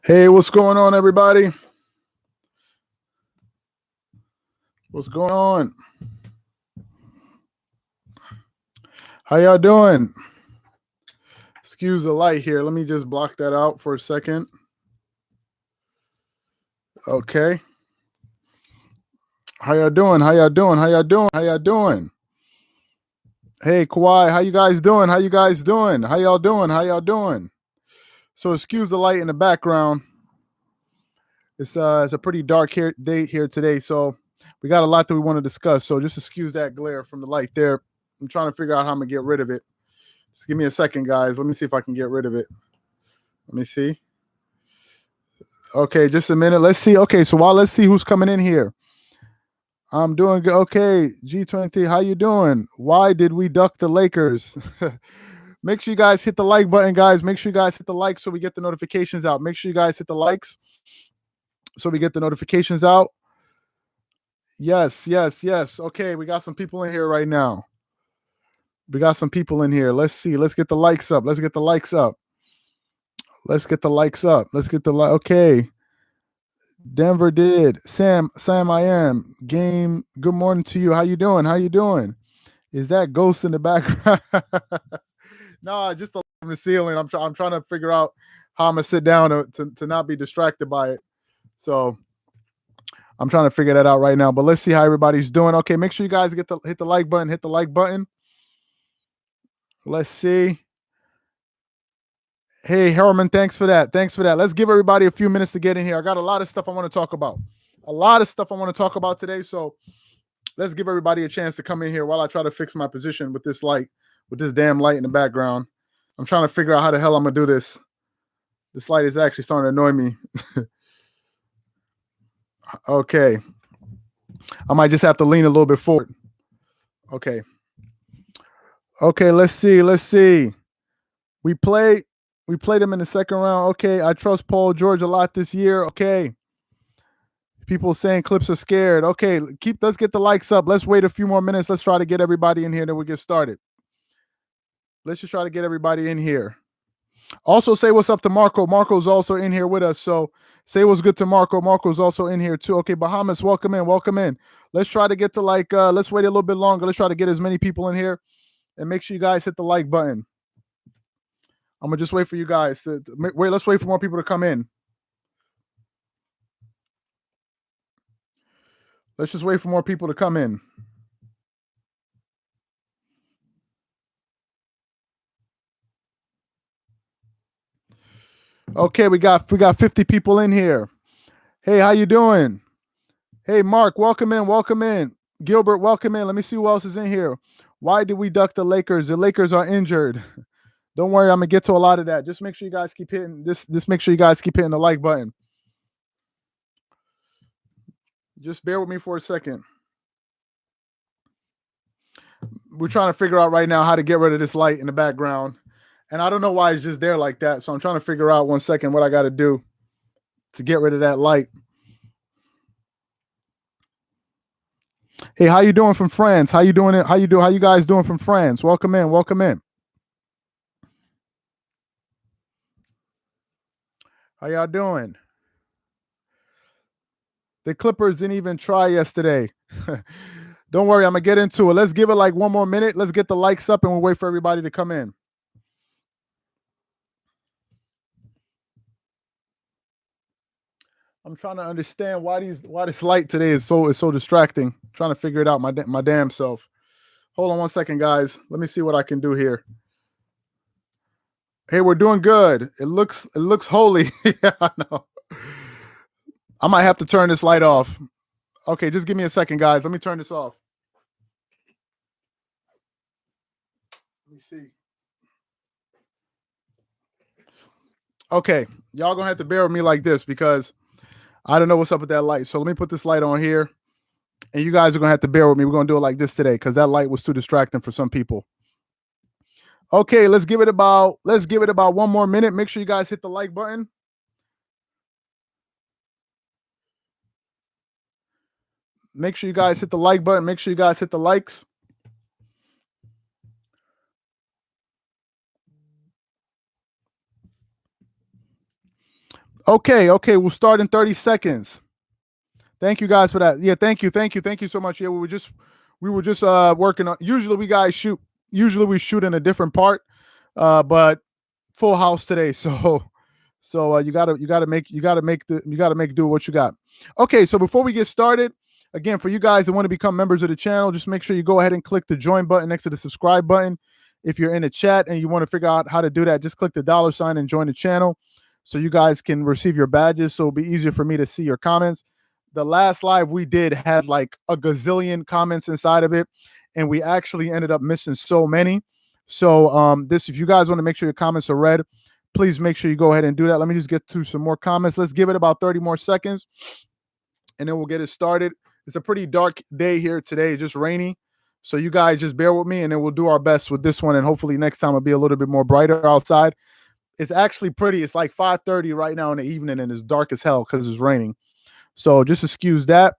Hey, what's going on, everybody? What's going on? How y'all doing? Excuse the light here. Let me just block that out for a second. Okay. How y'all doing? How y'all doing? How y'all doing? How y'all doing? Hey, Kawhi, how you guys doing? How you guys doing? How y'all doing? How y'all doing? So excuse the light in the background. It's a pretty dark day here today, so we got a lot that we want to discuss. So just excuse that glare from the light there. I'm trying to figure out how I'm gonna get rid of it. Just give me a second, guys. Let me see if I can get rid of it. Let me see. Okay, just a minute. Let's see. Okay, so let's see who's coming in here. I'm doing good. Okay, G23, how you doing? Why did we duck the Lakers? Make sure you guys hit the like button, guys. Make sure you guys hit the like so we get the notifications out. Make sure you guys hit the likes so we get the notifications out. Yes. Okay, we got some people in here right now. Let's see. Let's get the likes up. Let's get the likes up. Okay. Denver did. Sam, I am. Game, good morning to you. How you doing? Is that ghost in the background? No, just on the ceiling. I'm trying to figure out how I'm gonna sit down to not be distracted by it. So I'm trying to figure that out right now. But let's see how everybody's doing. Okay, make sure you guys hit the like button. Let's see. Hey, Herman, thanks for that. Let's give everybody a few minutes to get in here. I got a lot of stuff I want to talk about. Today. So let's give everybody a chance to come in here while I try to fix my position with this damn light in the background. I'm trying to figure out how the hell I'm going to do this. This light is actually starting to annoy me. Okay. I might just have to lean a little bit forward. Okay. Let's see. We played them in the second round. Okay, I trust Paul George a lot this year. Okay. People saying Clips are scared. Okay, let's get the likes up. Let's wait a few more minutes. Let's try to get everybody in here, then we'll get started. Let's just try to get everybody in here. Also, say what's up to Marco. Marco's also in here with us. So say what's good to Marco. Marco's also in here too. Okay, Bahamas, welcome in. Let's try to get to let's wait a little bit longer. Let's try to get as many people in here. And make sure you guys hit the like button. I'm going to just wait for you guys. Let's wait for more people to come in. Let's just wait for more people to come in. Okay, we got 50 people in here. Hey, how you doing? Hey, Mark, welcome in. Gilbert, welcome in. Let me see who else is in here. Why did we duck the Lakers? The Lakers are injured. Don't worry, I'm gonna get to a lot of that. Just make sure you guys keep hitting make sure you guys keep hitting the like button. Just bear with me for a second. We're trying to figure out right now how to get rid of this light in the background. And I don't know why it's just there like that. So I'm trying to figure out 1 second what I got to do to get rid of that light. Hey, how you doing from France? How you doing? How you guys doing from France? Welcome in. How y'all doing? The Clippers didn't even try yesterday. Don't worry, I'm going to get into it. Let's give it like 1 more minute. Let's get the likes up and we'll wait for everybody to come in. I'm trying to understand why this light today is so distracting. I'm trying to figure it out my damn self. Hold on 1 second, guys. Let me see what I can do here. Hey, we're doing good. It looks holy. Yeah, I know. I might have to turn this light off. Okay, just give me a second, guys. Let me turn this off. Let me see. Okay, y'all gonna have to bear with me like this because I don't know what's up with that light. So let me put this light on here, and you guys are gonna have to bear with me. We're gonna do it like this today because that light was too distracting for some people. Okay, let's give it about 1 more minute. Make sure you guys hit the like button. Make sure you guys hit the like button. Make sure you guys hit the likes. Okay, we'll start in 30 seconds. Thank you guys for that. Yeah, thank you so much. Yeah, we were just working on. Usually we shoot in a different part, but full house today. So you gotta make do what you got. Okay, so before we get started, again, for you guys that want to become members of the channel, just make sure you go ahead and click the join button next to the subscribe button. If you're in the chat and you want to figure out how to do that, just click the $ and join the channel so you guys can receive your badges, so it'll be easier for me to see your comments. The last live we did had like a gazillion comments inside of it, and we actually ended up missing so many. So if you guys want to make sure your comments are read, please make sure you go ahead and do that. Let me just get through some more comments. Let's give it about 30 more seconds, and then we'll get it started. It's a pretty dark day here today, just rainy. So you guys just bear with me, and then we'll do our best with this one, and hopefully next time it'll be a little bit more brighter outside. It's actually pretty. It's like 5:30 right now in the evening, and it's dark as hell because it's raining. So just excuse that.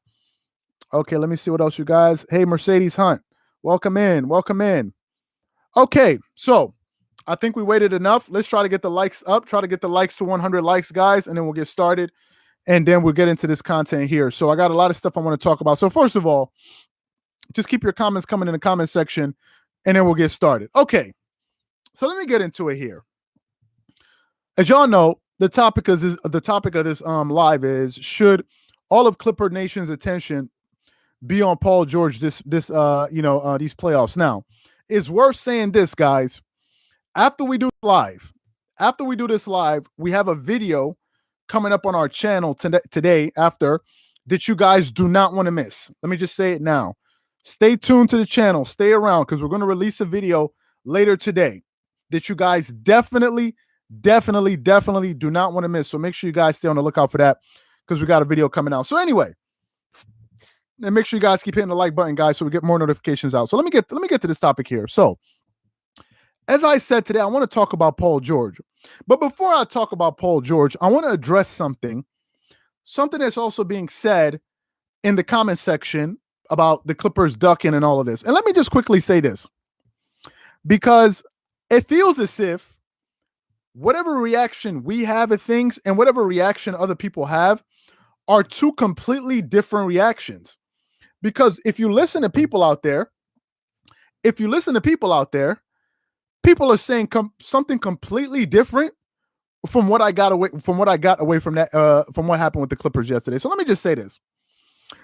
Okay, let me see what else you guys. Hey, Mercedes Hunt, welcome in. Okay, so I think we waited enough. Let's try to get the likes up. Try to get the likes to 100 likes, guys, and then we'll get started. And then we'll get into this content here. So I got a lot of stuff I want to talk about. So first of all, just keep your comments coming in the comment section, and then we'll get started. Okay, so let me get into it here. As y'all know, the topic of this live is, should all of Clipper Nation's attention be on Paul George these playoffs? Now, it's worth saying this, guys. After we do this live, we have a video coming up on our channel today after that you guys do not want to miss. Let me just say it now. Stay tuned to the channel. Stay around because we're going to release a video later today that you guys definitely do not want to miss. So make sure you guys stay on the lookout for that because we got a video coming out. So anyway, and make sure you guys keep hitting the like button, guys, so we get more notifications out. So let me get to this topic here. So as I said today, I want to talk about Paul George. But before I talk about Paul George, I want to address something that's also being said in the comment section about the Clippers ducking and all of this. And let me just quickly say this, because it feels as if whatever reaction we have at things and whatever reaction other people have are two completely different reactions. Because if you listen to people out there, people are saying something completely different from what I got away from that from what happened with the Clippers yesterday. So let me just say this.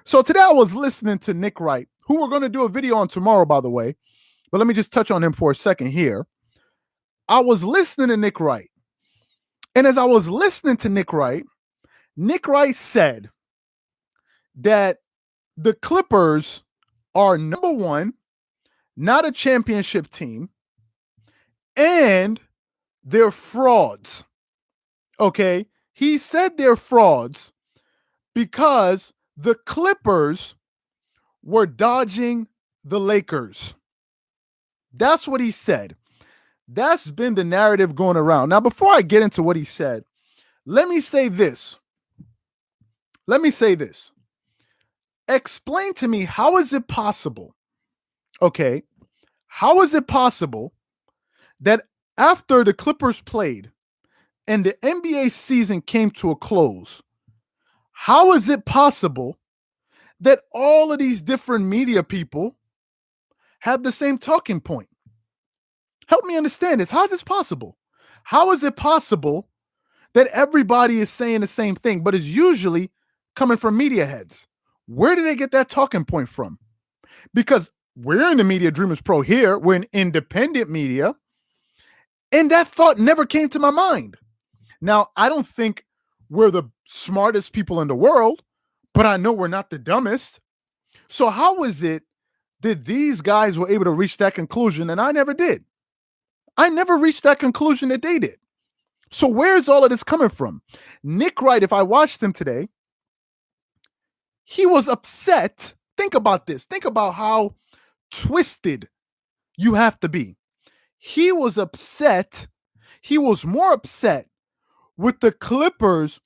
So today I was listening to Nick Wright, who we're going to do a video on tomorrow, by the way. But let me just touch on him for a second here. I was listening to Nick Wright. And as I was listening to Nick Wright said that the Clippers are, number one, not a championship team, and they're frauds. Okay? He said they're frauds because the Clippers were dodging the Lakers. That's what he said. That's been the narrative going around. Now, before I get into what he said, let me say this. Explain to me, how is it possible? Okay. How is it possible that after the Clippers played and the NBA season came to a close, how is it possible that all of these different media people have the same talking point? Help me understand this. How is this possible? How is it possible that everybody is saying the same thing, but it's usually coming from media heads? Where do they get that talking point from? Because we're in the media, Dreamerspro here. We're in independent media. And that thought never came to my mind. Now, I don't think we're the smartest people in the world, but I know we're not the dumbest. So how is it that these guys were able to reach that conclusion and I never did? I never reached that conclusion that they did. So where's all of this coming from? Nick Wright, if I watched him today, he was upset. Think about this. Think about how twisted you have to be. He was upset. He was more upset with the Clippers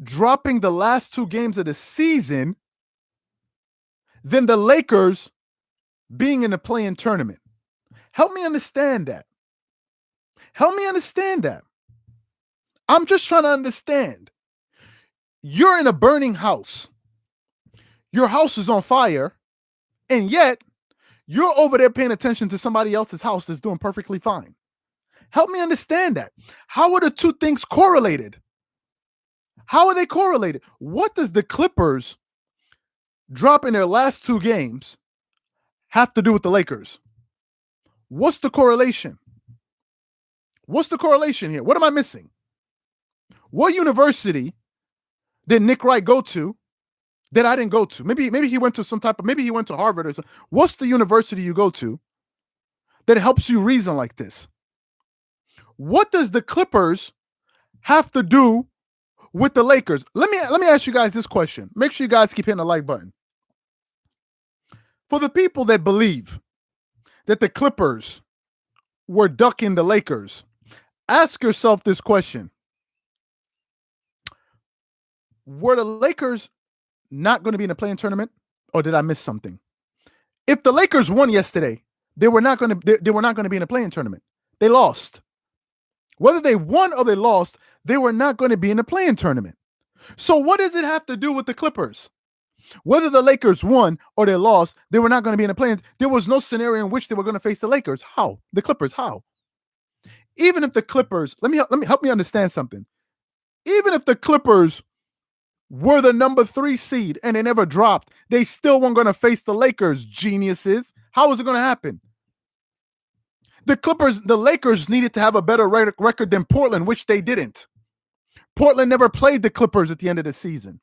dropping the last two games of the season than the Lakers being in the play-in tournament. Help me understand that. I'm just trying to understand. You're in a burning house. Your house is on fire, and yet you're over there paying attention to somebody else's house that's doing perfectly fine. Help me understand that. How are the two things correlated? How are they correlated? What does the Clippers drop in their last two games have to do with the Lakers? What's the correlation? What's the correlation here? What am I missing? What university did Nick Wright go to that I didn't go to? Maybe he went to maybe he went to Harvard or something. What's the university you go to that helps you reason like this? What does the Clippers have to do with the Lakers? Let me ask you guys this question. Make sure you guys keep hitting the like button. For the people that believe that the Clippers were ducking the Lakers, ask yourself this question. Were the Lakers not going to be in the play-in tournament, or did I miss something? If the Lakers won yesterday, they were not going to be in the play-in tournament. They lost. Whether they won or they lost, they were not going to be in the play-in tournament. So what does it have to do with the Clippers? Whether the Lakers won or they lost, they were not going to be in the play-in. There was no scenario in which they were going to face the Lakers. How? The Clippers, how? Even if the Clippers, let me help me understand something. Even if the Clippers were the number 3 seed and they never dropped, they still weren't going to face the Lakers, geniuses. How was it going to happen? The Lakers needed to have a better record than Portland, which they didn't. Portland never played the Clippers at the end of the season.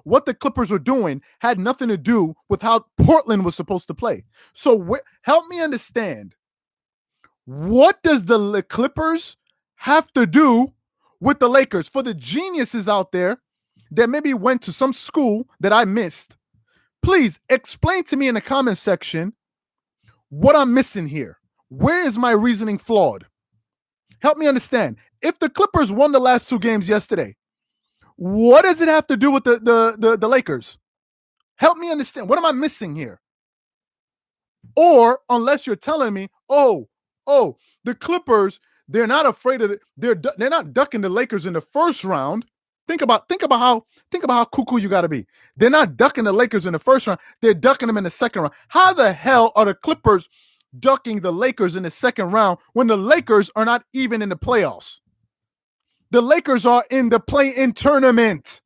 What the Clippers were doing had nothing to do with how Portland was supposed to play. So help me understand. What does the Clippers have to do with the Lakers? For the geniuses out there that maybe went to some school that I missed, please explain to me in the comment section what I'm missing here. Where is my reasoning flawed? Help me understand. If the Clippers won the last 2 games yesterday, what does it have to do with the Lakers? Help me understand. What am I missing here? Or unless you're telling me, oh, the Clippers, they're not afraid of it. They're not ducking the Lakers in the first round. Think about how cuckoo you got to be. They're not ducking the Lakers in the first round. They're ducking them in the second round. How the hell are the Clippers ducking the Lakers in the second round when the Lakers are not even in the playoffs? The Lakers are in the play-in tournament.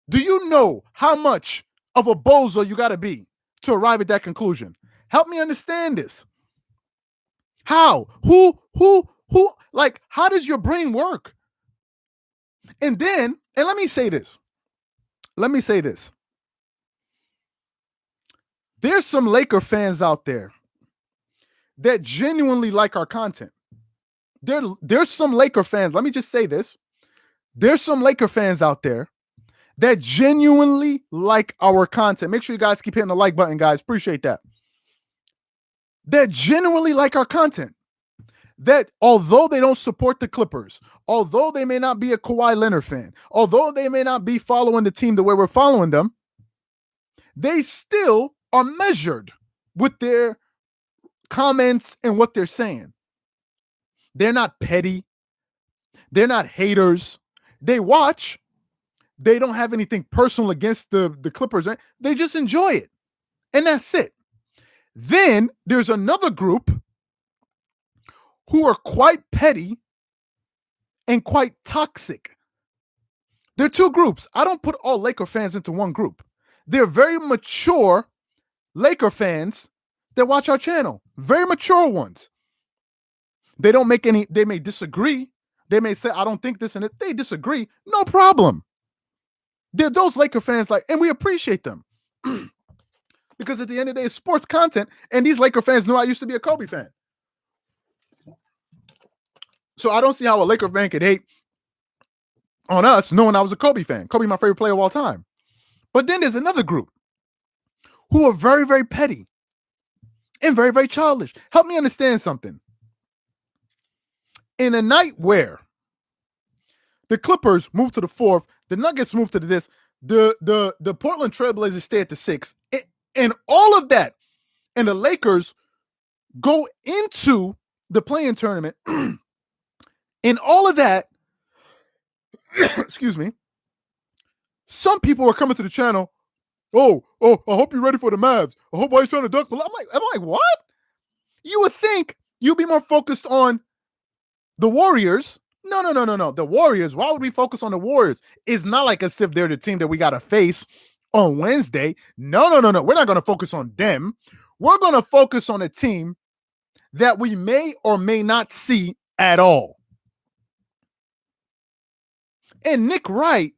Do you know how much of a bozo you got to be to arrive at that conclusion? Help me understand this. How? Who? Like, how does your brain work? And let me say this. There's some Laker fans out there that genuinely like our content. There's some Laker fans. Let me just say this. There's some Laker fans out there that genuinely like our content. Make sure you guys keep hitting the like button, guys. Appreciate that. That genuinely like our content. That although they don't support the Clippers, although they may not be a Kawhi Leonard fan, although they may not be following the team the way we're following them, they still are measured with their comments and what they're saying. They're not petty. They're not haters. They watch. They don't have anything personal against the Clippers. They just enjoy it. And that's it. Then there's another group who are quite petty and quite toxic. There are two groups. I don't put all Laker fans into one group. They're very mature Laker fans that watch our channel. Very mature ones. They may disagree. They may say, I don't think this and it. They disagree. No problem. They're those Laker fans and we appreciate them. Because at the end of the day, it's sports content, and these Laker fans know I used to be a Kobe fan. So I don't see how a Laker fan could hate on us knowing I was a Kobe fan. Kobe, my favorite player of all time. But then there's another group who are very, very petty and very, very childish. Help me understand something. In a night where the Clippers move to the 4th, the Nuggets move to the Portland Trailblazers stay at the 6th, and all of that, and the Lakers go into the play-in tournament, and all of that, excuse me, some people are coming to the channel. Oh, I hope you're ready for the Mavs. I hope why he's trying to duck the. I'm like, what? You would think you'd be more focused on the Warriors. No. The Warriors. Why would we focus on the Warriors? It's not like as if they're the team that we got to face on Wednesday. No. We're not going to focus on them. We're going to focus on a team that we may or may not see at all. And Nick Wright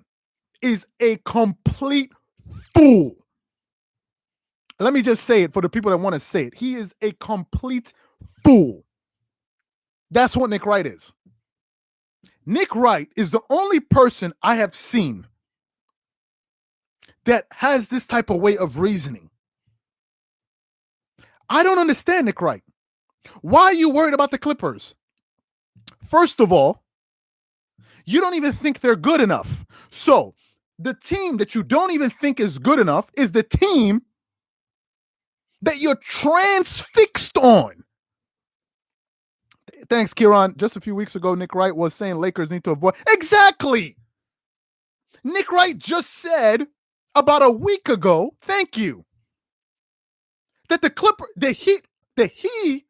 is a complete fool. Let me just say it for the people that want to say it. He is a complete fool. That's what Nick Wright is. Nick Wright is the only person I have seen that has this type of way of reasoning. I don't understand Nick Wright. Why are you worried about the Clippers? First of all, you don't even think they're good enough. So the team that you don't even think is good enough is the team that you're transfixed on. Thanks, Kieran. Just a few weeks ago, Nick Wright was saying Lakers need to avoid. Exactly. Nick Wright just said about a week ago, thank you, that he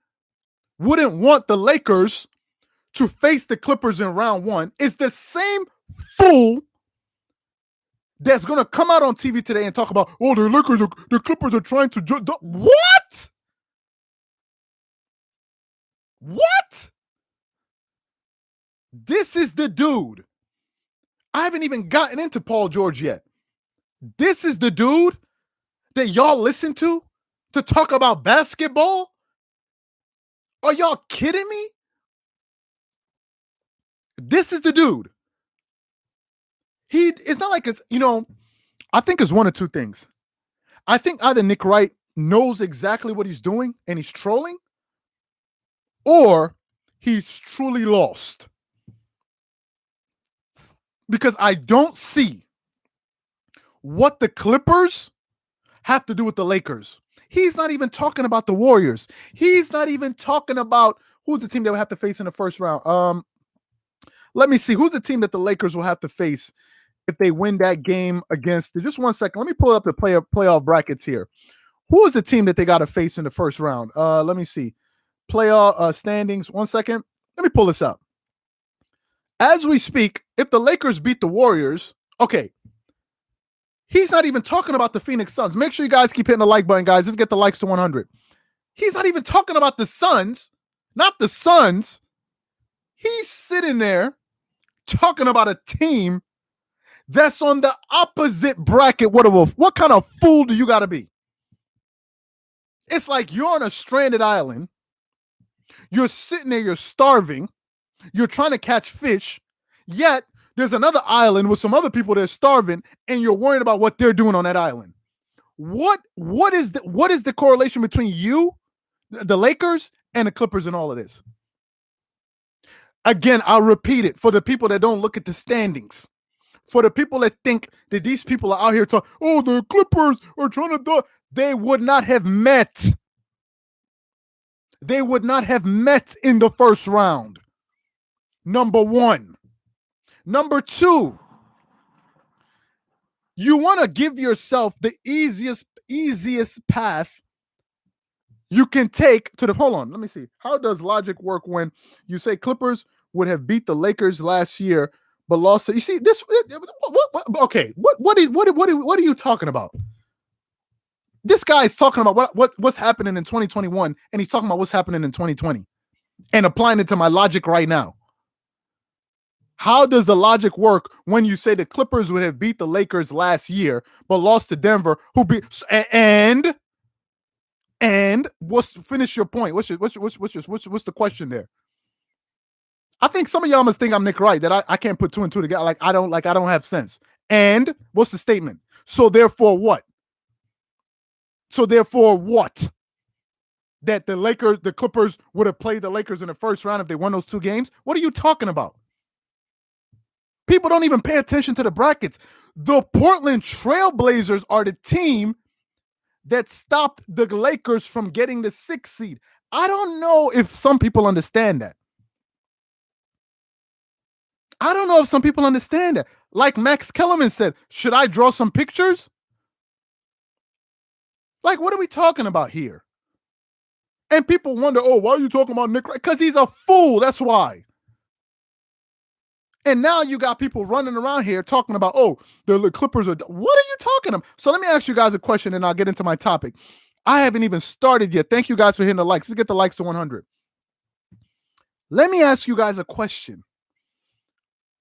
wouldn't want the Lakers to face the Clippers in round one is the same fool that's going to come out on TV today and talk about, oh, the Clippers are trying to what? What? This is the dude. I haven't even gotten into Paul George yet. This is the dude that y'all listen to talk about basketball? Are y'all kidding me? This is the dude. It's not like it's, I think it's one of two things. I think either Nick Wright knows exactly what he's doing and he's trolling, or he's truly lost. Because I don't see what the Clippers have to do with the Lakers. He's not even talking about the Warriors. He's not even talking about who's the team that will have to face in the first round. Let me see. Who's the team that the Lakers will have to face if they win that game against? Just 1 second. Let me pull up the playoff brackets here. Who is the team that they got to face in the first round? Let me see. Playoff standings. 1 second. Let me pull this up. As we speak, if the Lakers beat the Warriors, okay, he's not even talking about the Phoenix Suns. Make sure you guys keep hitting the like button, guys. Let's get the likes to 100. He's not even talking about the Suns, not the Suns. He's sitting there talking about a team that's on the opposite bracket. What kind of fool do you got to be? It's like you're on a stranded island. You're sitting there, you're starving. You're trying to catch fish, yet there's another island with some other people that are starving, and you're worried about what they're doing on that island. What is the correlation between you, the Lakers, and the Clippers in all of this? Again, I'll repeat it for the people that don't look at the standings. For the people that think that these people are out here talking, oh, the Clippers are trying to do, they would not have met. They would not have met in the first round. Number one. Number two, you want to give yourself the easiest path you can take to the, hold on, let me see. How does logic work when you say Clippers would have beat the Lakers last year, but lost? You see this, okay, what are you talking about? This guy is talking about what's happening in 2021, and he's talking about what's happening in 2020 and applying it to my logic right now. How does the logic work when you say the Clippers would have beat the Lakers last year, but lost to Denver, who beat and finish your point? What's the question there? I think some of y'all must think I'm Nick Wright, that I can't put two and two together. I don't have sense. And what's the statement? So therefore what? That the Clippers would have played the Lakers in the first round if they won those two games? What are you talking about? People don't even pay attention to the brackets. The Portland Trailblazers are the team that stopped the Lakers from getting the 6th seed. I don't know if some people understand that. I don't know if some people understand that. Like Max Kellerman said, should I draw some pictures? Like, what are we talking about here? And people wonder, oh, why are you talking about Nick Wright? Because he's a fool. That's why. And now you got people running around here talking about, oh, the Clippers are. What are you talking about? So let me ask you guys a question and I'll get into my topic. I haven't even started yet. Thank you guys for hitting the likes. Let's get the likes to 100. Let me ask you guys a question.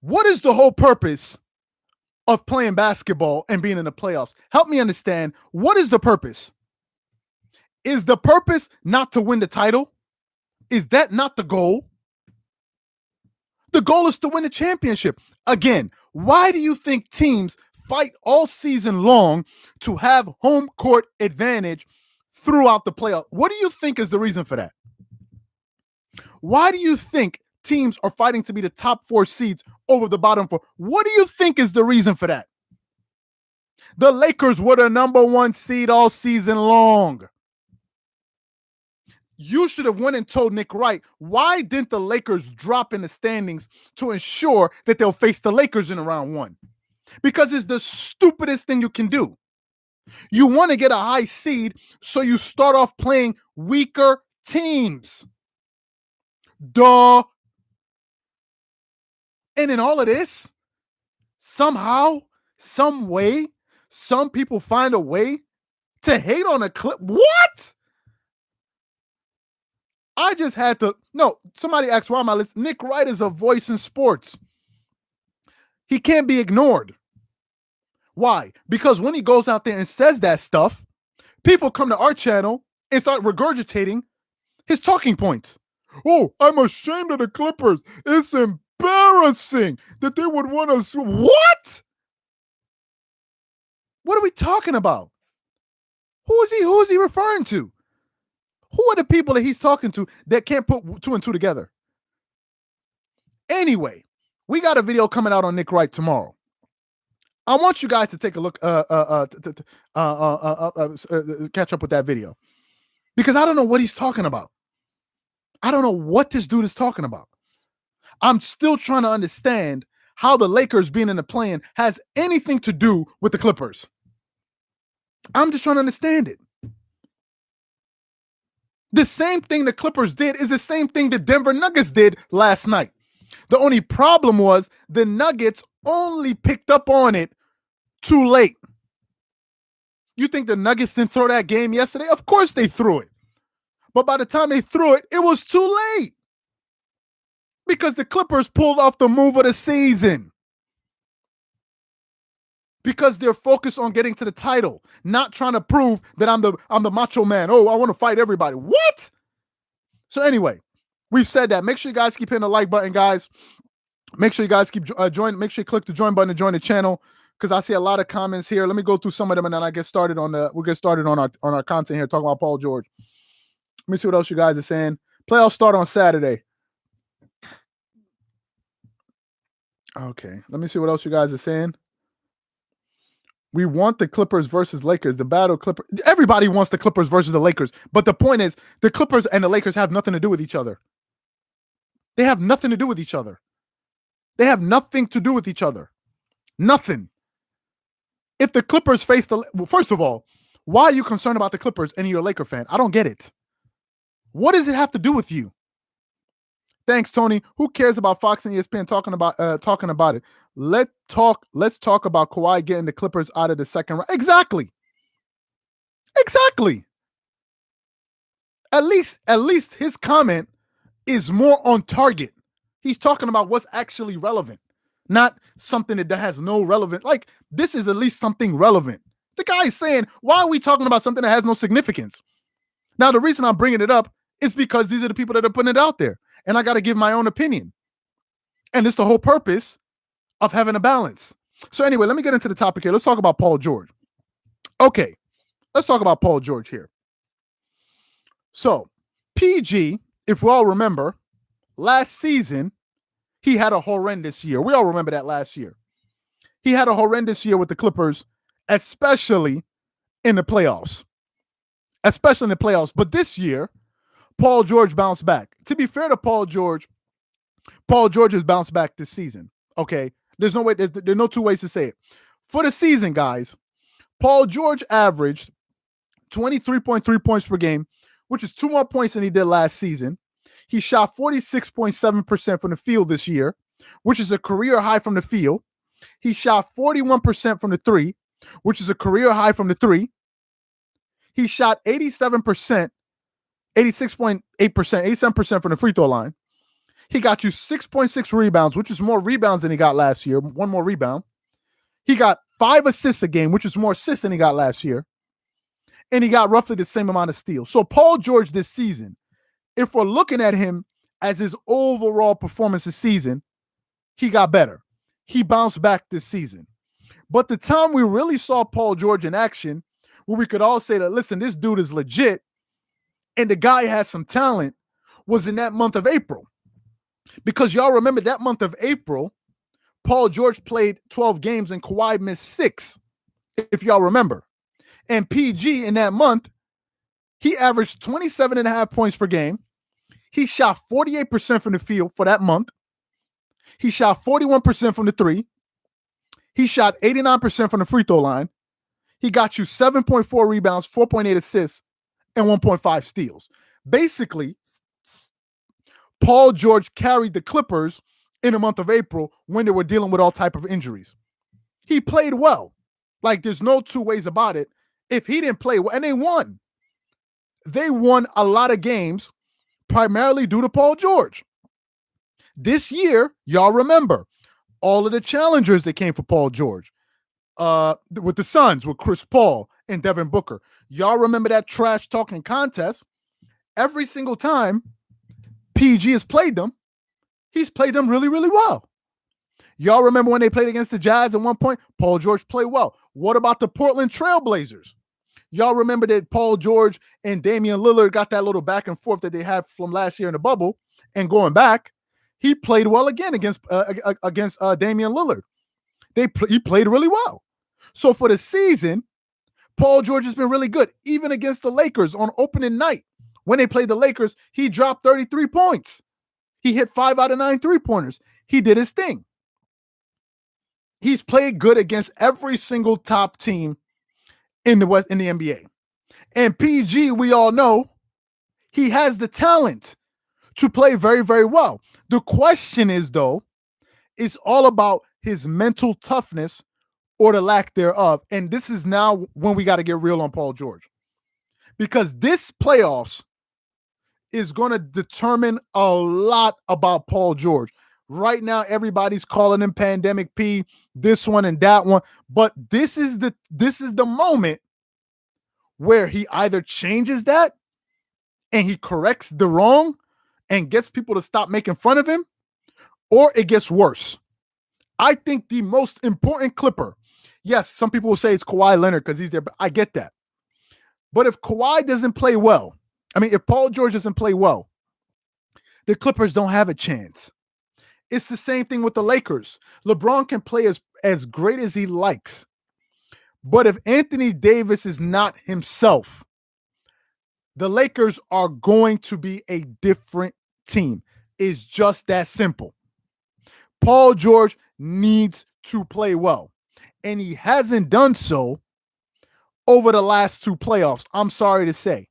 What is the whole purpose of playing basketball and being in the playoffs? Help me understand. What is the purpose? Is the purpose not to win the title? Is that not the goal? The goal is to win the championship. Again, why do you think teams fight all season long to have home court advantage throughout the playoff? What do you think is the reason for that? Why do you think teams are fighting to be the top 4 seeds over the bottom 4? What do you think is the reason for that? The Lakers were the number 1 seed all season long. You should have went and told Nick Wright, why didn't the Lakers drop in the standings to ensure that they'll face the Lakers in round 1? Because it's the stupidest thing you can do. You want to get a high seed, so you start off playing weaker teams. Duh. And in all of this, somehow, some way, some people find a way to hate on a clip. What? I just had to. No, somebody asked why am I listening. Nick Wright is a voice in sports. He can't be ignored. Why? Because when he goes out there and says that stuff, people come to our channel and start regurgitating his talking points. Oh, I'm ashamed of the Clippers. It's embarrassing that they would want us. What? What are we talking about? Who is he referring to? Who are the people that he's talking to that can't put 2 and 2 together? Anyway, we got a video coming out on Nick Wright tomorrow. I want you guys to take a look, catch up with that video, because I don't know what he's talking about. I don't know what this dude is talking about. I'm still trying to understand how the Lakers being in the play-in has anything to do with the Clippers. I'm just trying to understand it. The same thing the Clippers did is the same thing the Denver Nuggets did last night. The only problem was the Nuggets only picked up on it too late. You think the Nuggets didn't throw that game yesterday? Of course they threw it. But by the time they threw it, it was too late. Because the Clippers pulled off the move of the season. Because they're focused on getting to the title, not trying to prove that I'm the macho man. Oh, I want to fight everybody. What? So anyway, we've said that. Make sure you guys keep hitting the like button, guys. Make sure you guys keep join. Make sure you click the join button to join the channel, because I see a lot of comments here. Let me go through some of them and then we'll get started on our content here, talking about Paul George. Let me see what else you guys are saying. Playoffs start on Saturday. Okay, let me see what else you guys are saying. We want the Clippers versus Lakers. The battle Clippers. Everybody wants the Clippers versus the Lakers. But the point is, the Clippers and the Lakers have nothing to do with each other. They have nothing to do with each other. They have nothing to do with each other. Nothing. If the Clippers face first of all, why are you concerned about the Clippers and you're a Laker fan? I don't get it. What does it have to do with you? Thanks, Tony. Who cares about Fox and ESPN talking about it? Let's talk about Kawhi getting the Clippers out of the second round. Exactly. At least his comment is more on target. He's talking about what's actually relevant, not something that has no relevance. Like, this is at least something relevant. The guy is saying, why are we talking about something that has no significance? Now, the reason I'm bringing it up is because these are the people that are putting it out there, and I got to give my own opinion. And it's the whole purpose of having a balance. So anyway, let me get into the topic here. Let's talk about Paul George. Okay, let's talk about Paul George here. So, PG, if we all remember, last season, he had a horrendous year. We all remember that last year. He had a horrendous year with the Clippers, especially in the playoffs. But this year, Paul George bounced back. To be fair to Paul George has bounced back this season. Okay, there's no way. There's no two ways to say it. For the season, guys, Paul George averaged 23.3 points per game, which is 2 more points than he did last season. He shot 46.7% from the field this year, which is a career high from the field. He shot 41% from the three, which is a career high from the three. He shot 87%, 86.8%, 87% from the free throw line. He got you 6.6 rebounds, which is more rebounds than he got last year. One more rebound. He got 5 assists a game, which is more assists than he got last year. And he got roughly the same amount of steals. So Paul George this season, if we're looking at him as his overall performance this season, he got better. He bounced back this season. But the time we really saw Paul George in action, where we could all say that, listen, this dude is legit, and the guy has some talent, was in that month of April. Because y'all remember that month of April, Paul George played 12 games and Kawhi missed 6, if y'all remember. And PG in that month, he averaged 27.5 points per game. He shot 48% from the field for that month. He shot 41% from the three. He shot 89% from the free throw line. He got you 7.4 rebounds, 4.8 assists, and 1.5 steals. Basically, Paul George carried the Clippers in the month of April when they were dealing with all type of injuries. He played well. Like, there's no two ways about it. If he didn't play well, and they won. They won a lot of games primarily due to Paul George. This year, y'all remember all of the challengers that came for Paul George with the Suns, with Chris Paul and Devin Booker. Y'all remember that trash talking contest? Every single time PG has played them, he's played them really, really well. Y'all remember when they played against the Jazz at one point? Paul George played well. What about the Portland Trailblazers? Y'all remember that Paul George and Damian Lillard got that little back and forth that they had from last year in the bubble, and going back, he played well again against Damian Lillard. He played really well. So for the season, Paul George has been really good, even against the Lakers on opening night. When they played the Lakers, he dropped 33 points. He hit 5 out of 9 3-pointers. He did his thing. He's played good against every single top team in the NBA. And PG, we all know, he has the talent to play very, very well. The question is, though, it's all about his mental toughness or the lack thereof. And this is now when we got to get real on Paul George. Because this playoffs is going to determine a lot about Paul George. Right now, everybody's calling him Pandemic P, this one and that one. But this is the moment where he either changes that and he corrects the wrong and gets people to stop making fun of him, or it gets worse. I think the most important Clipper, yes, some people will say it's Kawhi Leonard because he's there, but I get that. But if Kawhi doesn't play well, if Paul George doesn't play well, the Clippers don't have a chance. It's the same thing with the Lakers. LeBron can play as great as he likes. But if Anthony Davis is not himself, the Lakers are going to be a different team. It's just that simple. Paul George needs to play well. And he hasn't done so over the last 2 playoffs. I'm sorry to say.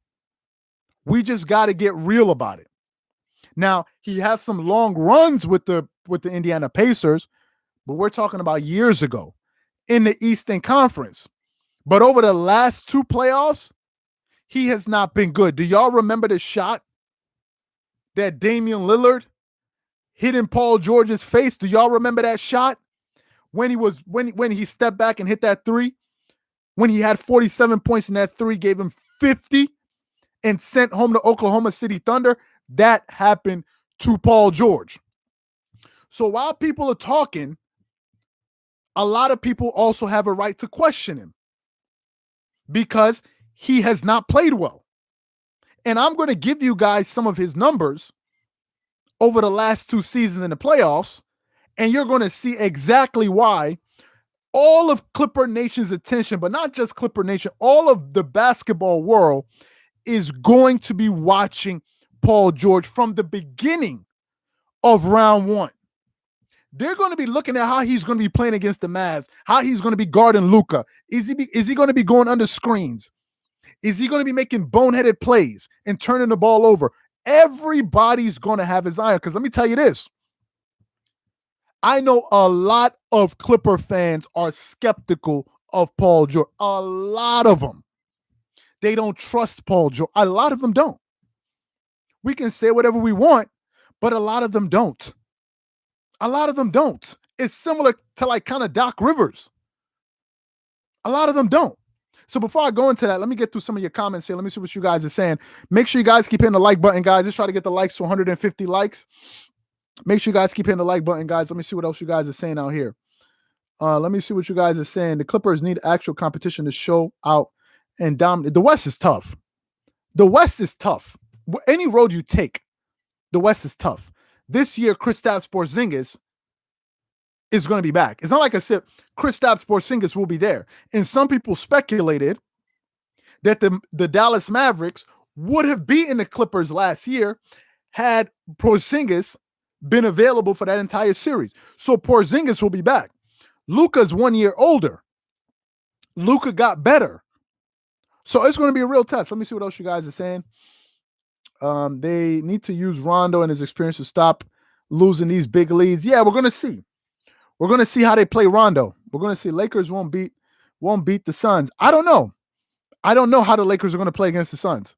We just got to get real about it. Now, he has some long runs with the Indiana Pacers, but we're talking about years ago in the Eastern Conference. But over the last 2 playoffs, he has not been good. Do y'all remember the shot that Damian Lillard hit in Paul George's face? Do y'all remember that shot when he stepped back and hit that 3? When he had 47 points in that 3, gave him 50 and sent home the Oklahoma City Thunder? That happened to Paul George. So while people are talking, a lot of people also have a right to question him because he has not played well. And I'm going to give you guys some of his numbers over the last 2 seasons in the playoffs, and you're going to see exactly why all of Clipper Nation's attention, but not just Clipper Nation, all of the basketball world is going to be watching Paul George from the beginning of round 1. They're going to be looking at how he's going to be playing against the Mavs, how he's going to be guarding Luka. Is he going to be going under screens? Is he going to be making boneheaded plays and turning the ball over? Everybody's going to have his eye on, because let me tell you this. I know a lot of Clipper fans are skeptical of Paul George. A lot of them. They don't trust Paul George. A lot of them don't. We can say whatever we want, but a lot of them don't. A lot of them don't. It's similar to like kind of Doc Rivers. A lot of them don't. So before I go into that, let me get through some of your comments here. Let me see what you guys are saying. Make sure you guys keep hitting the like button, guys. Let's try to get the likes to 150 likes. Make sure you guys keep hitting the like button, guys. Let me see what else you guys are saying out here. Let me see what you guys are saying. The Clippers need actual competition to show out and dominate. The West is tough. The West is tough. Any road you take, the West is tough. This year, Kristaps Porzingis is going to be back. It's not like I said Kristaps Porzingis will be there. And some people speculated that the Dallas Mavericks would have beaten the Clippers last year had Porzingis been available for that entire series. So Porzingis will be back. Luka's 1 year older. Luka got better. So it's going to be a real test. Let me see what else you guys are saying. They need to use Rondo and his experience to stop losing these big leads. Yeah, we're going to see. We're going to see how they play Rondo. We're going to see. Lakers won't beat the Suns. I don't know. I don't know how the Lakers are going to play against the Suns.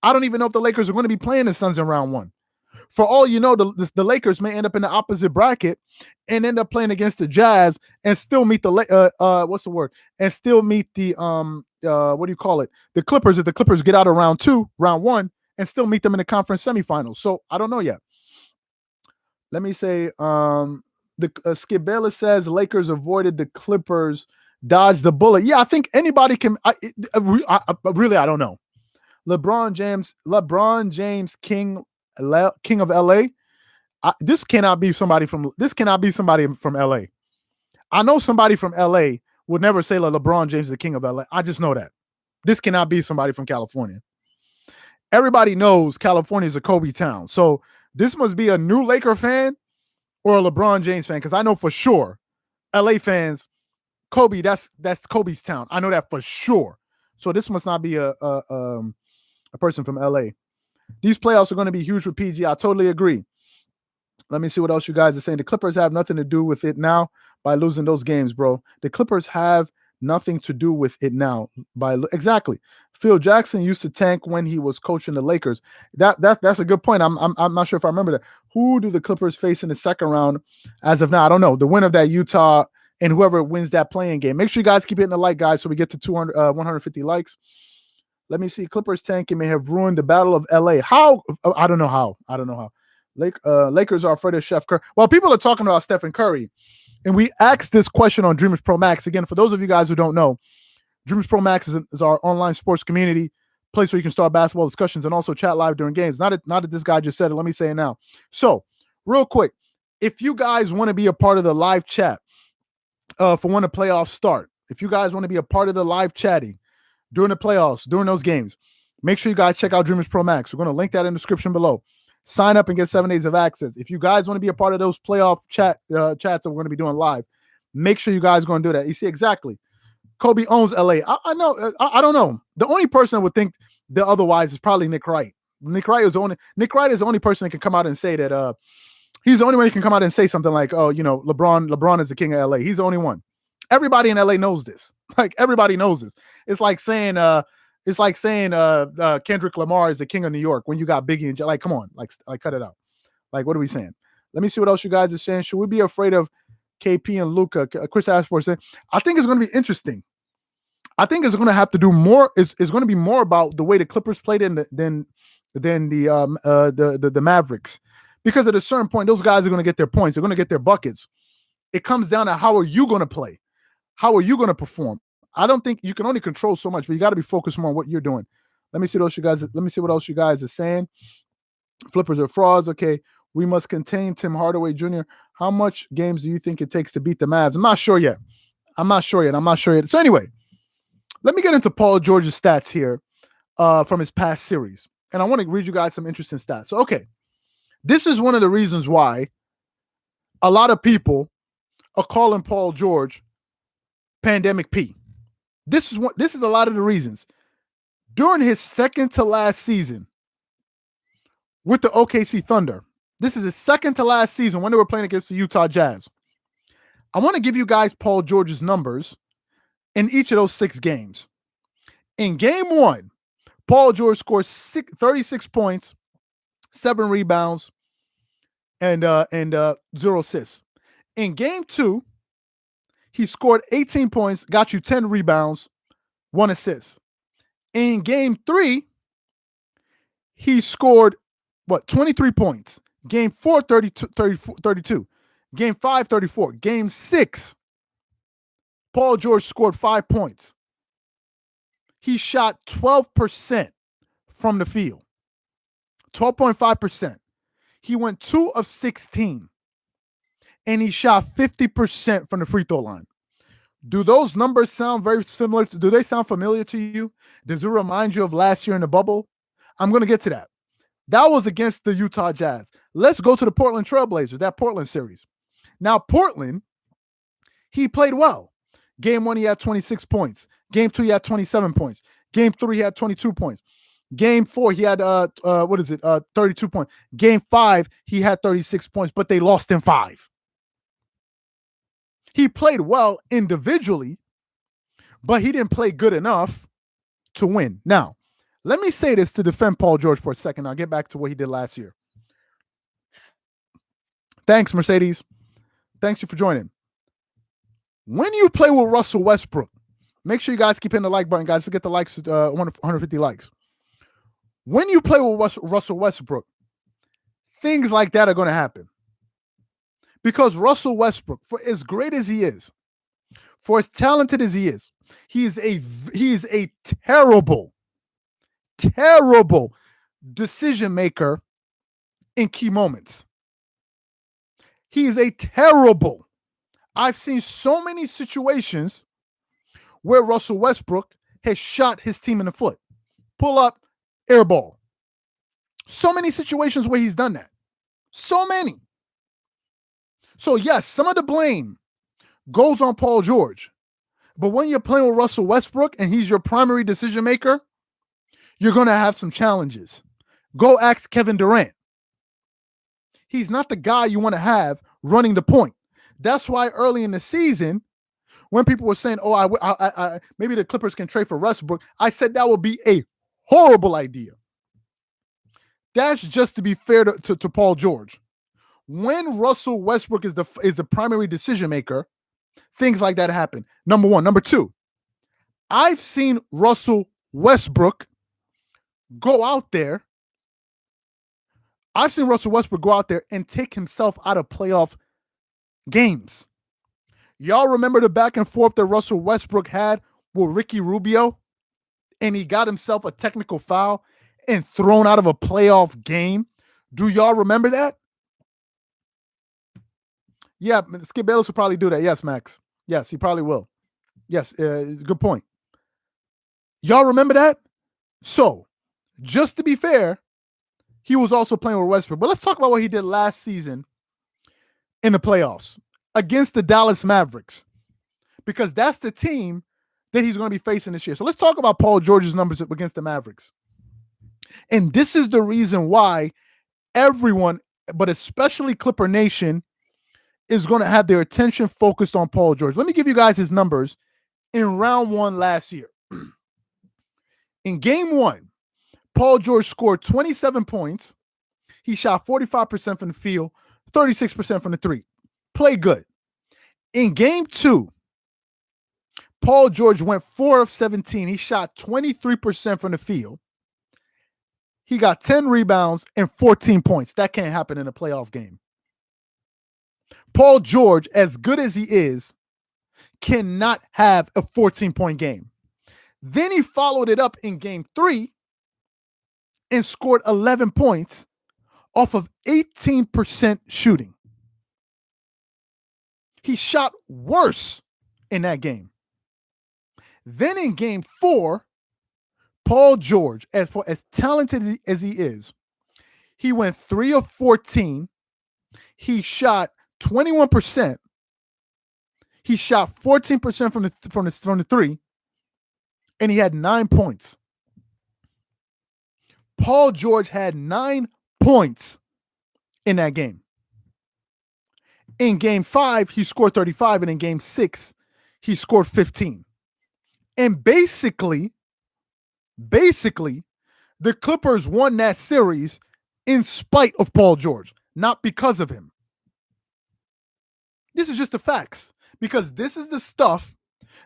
I don't even know if the Lakers are going to be playing the Suns in round one. For all you know, the Lakers may end up in the opposite bracket and end up playing against the Jazz and still meet the And still meet the what do you call it? The Clippers. If the Clippers get out of round one, and still meet them in the conference semifinals. So I don't know yet. Let me say, Skip Baylor says Lakers avoided the Clippers, dodged the bullet. Yeah, I think anybody can. I don't know. LeBron James, king of LA. This cannot be somebody from LA. I know somebody from LA would never say LeBron James is the king of LA. I just know that. This cannot be somebody from California. Everybody knows California is a Kobe town. So this must be a new Laker fan or a LeBron James fan, because I know for sure LA fans, Kobe, that's Kobe's town. I know that for sure. So this must not be a person from LA. These playoffs are going to be huge for PG. I totally agree. Let me see what else you guys are saying. The Clippers have nothing to do with it now by losing those games, bro. The Clippers have nothing to do with it now. Exactly. Phil Jackson used to tank when he was coaching the Lakers. That's a good point. I'm not sure if I remember that. Who do the Clippers face in the second round as of now? I don't know. The winner of that Utah and whoever wins that playing game. Make sure you guys keep hitting the like, guys, so we get to 150 likes. Let me see. Clippers tanking may have ruined the Battle of LA. How? I don't know how. Lakers are afraid of Steph Curry. Well, people are talking about Stephen Curry, and we asked this question on Dreamerspro Max. Again, for those of you guys who don't know, Dreamerspro Max is our online sports community, place where you can start basketball discussions and also chat live during games. Not that this guy just said it. Let me say it now. So, real quick, if you guys want to be a part of the live chat for when the playoffs start, if you guys want to be a part of the live chatting during the playoffs, during those games, make sure you guys check out Dreamerspro Max. We're going to link that in the description below. Sign up and get 7 days of access. If you guys want to be a part of those playoff chats that we're going to be doing live, make sure you guys are going to do that. You see, exactly. Kobe owns LA. I know. I don't know. The only person that would think that otherwise is probably Nick Wright. Nick Wright is the only person that can come out and say that he's the only one who can come out and say something like, oh, LeBron is the king of LA. He's the only one. Everybody in LA knows this. Like, everybody knows this. It's like saying Kendrick Lamar is the king of New York when you got Biggie and like, come on, like cut it out. Like, what are we saying? Let me see what else you guys are saying. Should we be afraid of KP and Luka? Chris Ashford said, I think it's going to be interesting. I think it's going to have to do more. It's going to be more about the way the Clippers played than the Mavericks, because at a certain point, those guys are going to get their points. They're going to get their buckets. It comes down to how are you going to play? How are you going to perform? I don't think you can only control so much, but you got to be focused more on what you're doing. Let me see what else you guys are saying. Flippers are frauds. Okay. We must contain Tim Hardaway Jr. How much games do you think it takes to beat the Mavs? I'm not sure yet. So anyway, let me get into Paul George's stats here from his past series. And I want to read you guys some interesting stats. So, okay. This is one of the reasons why a lot of people are calling Paul George Pandemic P. This is a lot of the reasons. During his second to last season with the OKC Thunder, this is his second to last season when they were playing against the Utah Jazz. I want to give you guys Paul George's numbers in each of those 6 games. In game 1, Paul George scored 36 points, 7 rebounds, and 0 assists. In game 2, he scored 18 points, got you 10 rebounds, 1 assist. In game 3, he scored 23 points. Game 4, 32. Game 5, 34. Game 6, Paul George scored 5 points. He shot 12% from the field. 12.5%. He went 2 of 16. And he shot 50% from the free throw line. Do those numbers sound very similar? Do they sound familiar to you? Does it remind you of last year in the bubble? I'm going to get to that. That was against the Utah Jazz. Let's go to the Portland Trailblazers, that Portland series. Now, Portland, he played well. Game 1, he had 26 points. Game 2, he had 27 points. Game 3, he had 22 points. Game 4, he had 32 points. Game 5, he had 36 points, but they lost in 5. He played well individually, but he didn't play good enough to win. Now, let me say this to defend Paul George for a second. I'll get back to what he did last year. Thanks, Mercedes. Thanks you for joining. When you play with Russell Westbrook, make sure you guys keep hitting the like button, guys, to get the likes, 150 likes. When you play with Russell Westbrook, things like that are going to happen. Because Russell Westbrook, for as great as he is, for as talented as he is a terrible decision maker in key moments. He is a terrible. I've seen so many situations where Russell Westbrook has shot his team in the foot. Pull up, air ball. So many situations where he's done that. So many. So yes, some of the blame goes on Paul George. But when you're playing with Russell Westbrook and he's your primary decision maker, you're going to have some challenges. Go ask Kevin Durant. He's not the guy you want to have running the point. That's why early in the season, when people were saying, I maybe the Clippers can trade for Westbrook, I said that would be a horrible idea. That's just to be fair to Paul George. When Russell Westbrook is the primary decision maker, things like that happen. Number one. Number two, I've seen Russell Westbrook go out there. I've seen Russell Westbrook go out there and take himself out of playoff games. Y'all remember the back and forth that Russell Westbrook had with Ricky Rubio? And he got himself a technical foul and thrown out of a playoff game. Do y'all remember that? Yeah, Skip Bayless will probably do that. Yes, Max. Yes, he probably will. Yes, good point. Y'all remember that? So, just to be fair, he was also playing with Westbrook. But let's talk about what he did last season in the playoffs against the Dallas Mavericks, because that's the team that he's going to be facing this year. So let's talk about Paul George's numbers against the Mavericks. And this is the reason why everyone, but especially Clipper Nation, is going to have their attention focused on Paul George. Let me give you guys his numbers in round one last year. In game one, Paul George scored 27 points. He shot 45% from the field, 36% from the three. Play good. In game two, Paul George went 4 of 17. He shot 23% from the field. He got 10 rebounds and 14 points. That can't happen in a playoff game. Paul George, as good as he is, cannot have a 14-point game. Then he followed it up in game 3 and scored 11 points off of 18% shooting. He shot worse in that game. Then in game 4, Paul George, as talented as he is, he went 3 of 14. He shot 21%. He shot 14% from the three, and he had 9 points. Paul George had 9 points in that game. In game 5, he scored 35, and in game 6, he scored 15. And basically, the Clippers won that series in spite of Paul George, not because of him. This is just the facts, because this is the stuff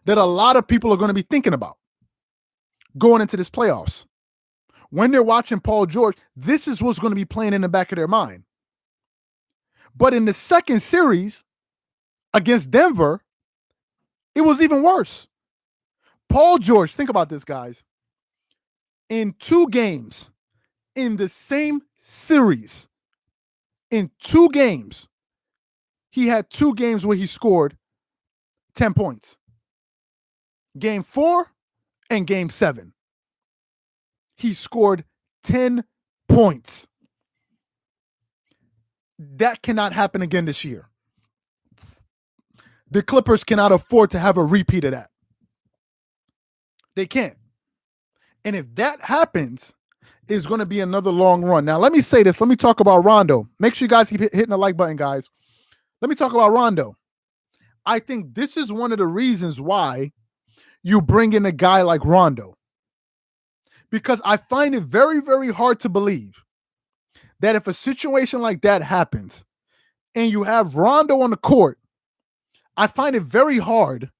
that a lot of people are going to be thinking about going into this playoffs. When they're watching Paul George, this is what's going to be playing in the back of their mind. But in the second series against Denver, it was even worse. Paul George, think about this, guys. In 2 games, in the same series, in 2 games, he had 2 games where he scored 10 points. Game 4 and game 7. He scored 10 points. That cannot happen again this year. The Clippers cannot afford to have a repeat of that. They can't. And if that happens, it's going to be another long run. Now, let me say this. Let me talk about Rondo. Make sure you guys keep hitting the like button, guys. Let me talk about Rondo. I think this is one of the reasons why you bring in a guy like Rondo. Because I find it very, very hard to believe that if a situation like that happens and you have Rondo on the court, I find it very hard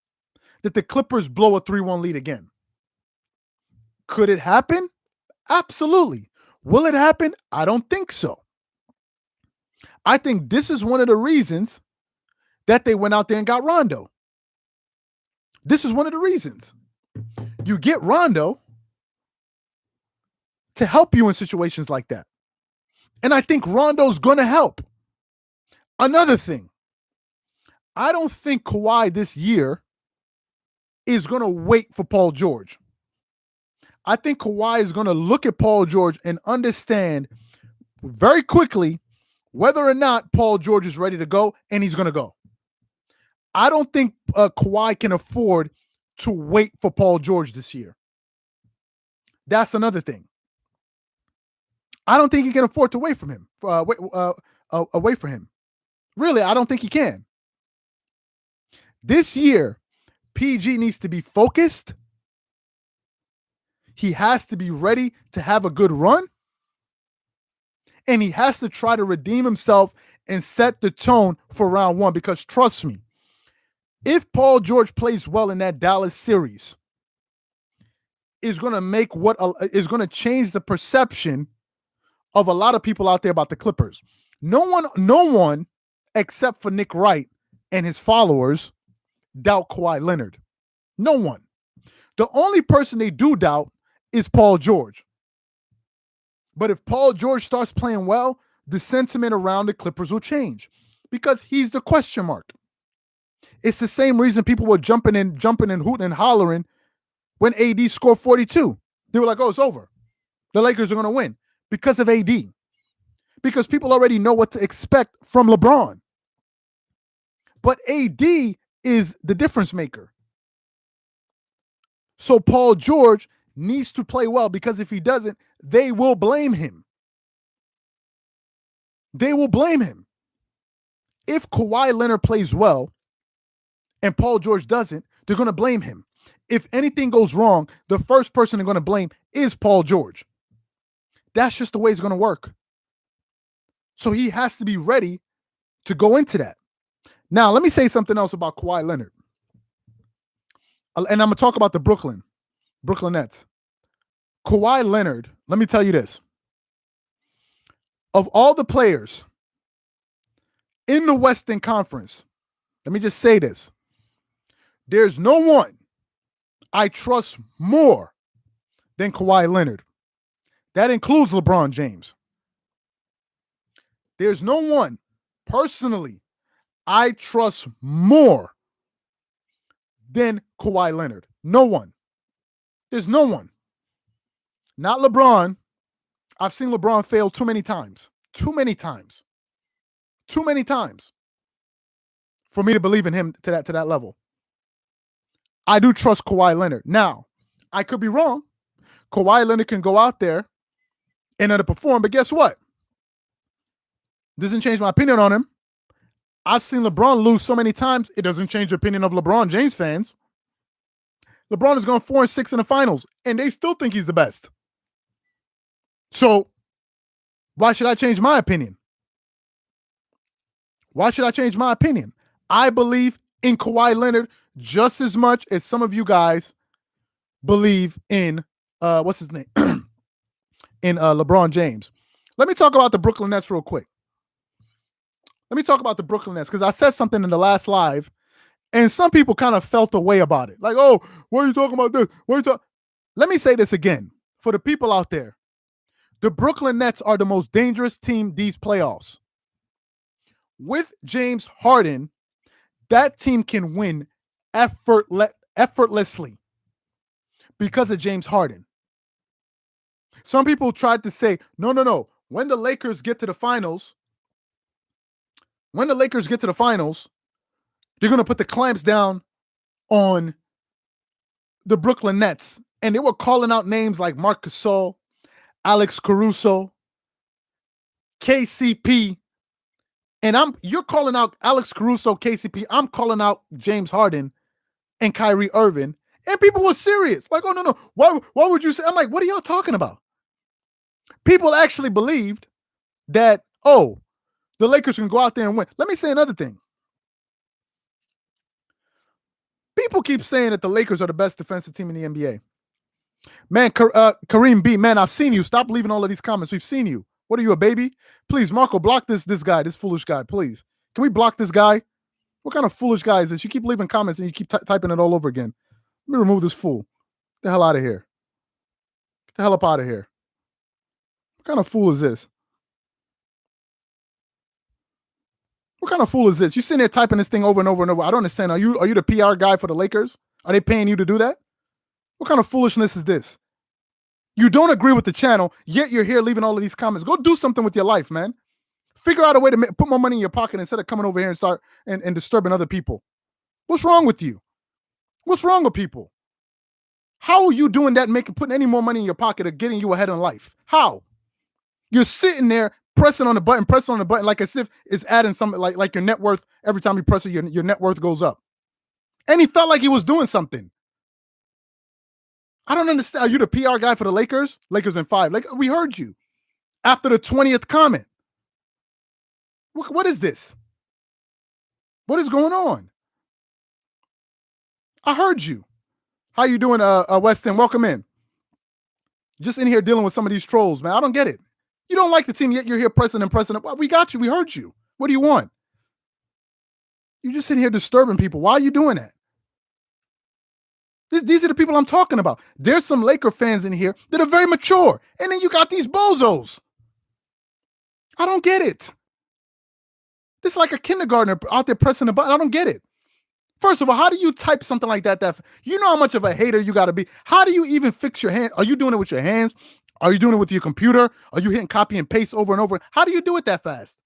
that the Clippers blow a 3-1 lead again. Could it happen? Absolutely. Will it happen? I don't think so. I think this is one of the reasons that they went out there and got Rondo. This is one of the reasons. You get Rondo to help you in situations like that. And I think Rondo's going to help. Another thing, I don't think Kawhi this year is going to wait for Paul George. I think Kawhi is going to look at Paul George and understand very quickly whether or not Paul George is ready to go, and he's going to go. I don't think Kawhi can afford to wait for Paul George this year. That's another thing. I don't think he can afford to wait from him. Away from him. Really, I don't think he can. This year, PG needs to be focused. He has to be ready to have a good run. And he has to try to redeem himself and set the tone for round 1. Because trust me, if Paul George plays well in that Dallas series, is going to change the perception of a lot of people out there about the Clippers. No one except for Nick Wright and his followers doubt Kawhi Leonard. No one. The only person they do doubt is Paul George. But if Paul George starts playing well, the sentiment around the Clippers will change because he's the question mark. It's the same reason people were jumping and hooting and hollering when AD scored 42. They were like, oh, it's over. The Lakers are going to win because of AD. Because people already know what to expect from LeBron. But AD is the difference maker. So Paul George needs to play well, because if he doesn't, they will blame him. They will blame him. If Kawhi Leonard plays well and Paul George doesn't, they're going to blame him. If anything goes wrong, the first person they're going to blame is Paul George. That's just the way it's going to work. So he has to be ready to go into that. Now, let me say something else about Kawhi Leonard. And I'm going to talk about the Brooklyn Nets. Kawhi Leonard, let me tell you this. Of all the players in the Western Conference, let me just say this. There's no one I trust more than Kawhi Leonard. That includes LeBron James. There's no one personally I trust more than Kawhi Leonard. No one. There's no one. Not LeBron. I've seen LeBron fail too many times. Too many times. for me to believe in him to that level. I do trust Kawhi Leonard. Now, I could be wrong. Kawhi Leonard can go out there and underperform, but guess what? Doesn't change my opinion on him. I've seen LeBron lose so many times, it doesn't change the opinion of LeBron James fans. LeBron has gone 4-6 in the finals, and they still think he's the best. So, why should I change my opinion? Why should I change my opinion? I believe in Kawhi Leonard just as much as some of you guys believe in, what's his name? in LeBron James. Let me talk about the Brooklyn Nets real quick. Let me talk about the Brooklyn Nets, because I said something in the last live, and some people kind of felt a way about it. Like, oh, what are you talking about this? What are you talking? Let me say this again for the people out there. The Brooklyn Nets are the most dangerous team these playoffs. With James Harden, that team can win effortlessly because of James Harden. Some people tried to say, no. When the Lakers get to the finals, they're going to put the clamps down on the Brooklyn Nets. And they were calling out names like Marc Gasol, Alex Caruso, KCP. And you're calling out Alex Caruso, KCP. I'm calling out James Harden and Kyrie Irving. And people were serious. Like, oh, no. Why would you say? I'm like, what are y'all talking about? People actually believed that, oh, the Lakers can go out there and win. Let me say another thing. People keep saying that the Lakers are the best defensive team in the NBA. Man, Kareem B, man, I've seen you. Stop leaving all of these comments. We've seen you. What are you, a baby? Please, Marco, block this guy, this foolish guy, please. Can we block this guy? What kind of foolish guy is this? You keep leaving comments and you keep typing it all over again. Let me remove this fool. Get the hell out of here. Get the hell up out of here. What kind of fool is this? What kind of fool is this? You sitting there typing this thing over and over and over. I don't understand. Are you the PR guy for the Lakers? Are they paying you to do that? What kind of foolishness is this? You don't agree with the channel, yet you're here leaving all of these comments. Go do something with your life, man. Figure out a way to put more money in your pocket instead of coming over here and start and disturbing other people. What's wrong with you? What's wrong with people? How are you doing that, putting any more money in your pocket or getting you ahead in life? How? You're sitting there pressing on the button like as if it's adding something like your net worth. Every time you press it, your net worth goes up. And he felt like he was doing something. I don't understand. Are you the PR guy for the Lakers? Lakers in 5. Like, we heard you after the 20th comment. What is this? What is going on? I heard you. How you doing, Weston? Welcome in. Just in here dealing with some of these trolls, man. I don't get it. You don't like the team, yet you're here pressing. Well, we got you. We heard you. What do you want? You're just sitting here disturbing people. Why are you doing that? These are the people I'm talking about. There's some Laker fans in here that are very mature. And then you got these bozos. I don't get it. This is like a kindergartner out there pressing a button. I don't get it. First of all, how do you type something like that? You know how much of a hater you got to be. How do you even fix your hand? Are you doing it with your hands? Are you doing it with your computer? Are you hitting copy and paste over and over? How do you do it that fast?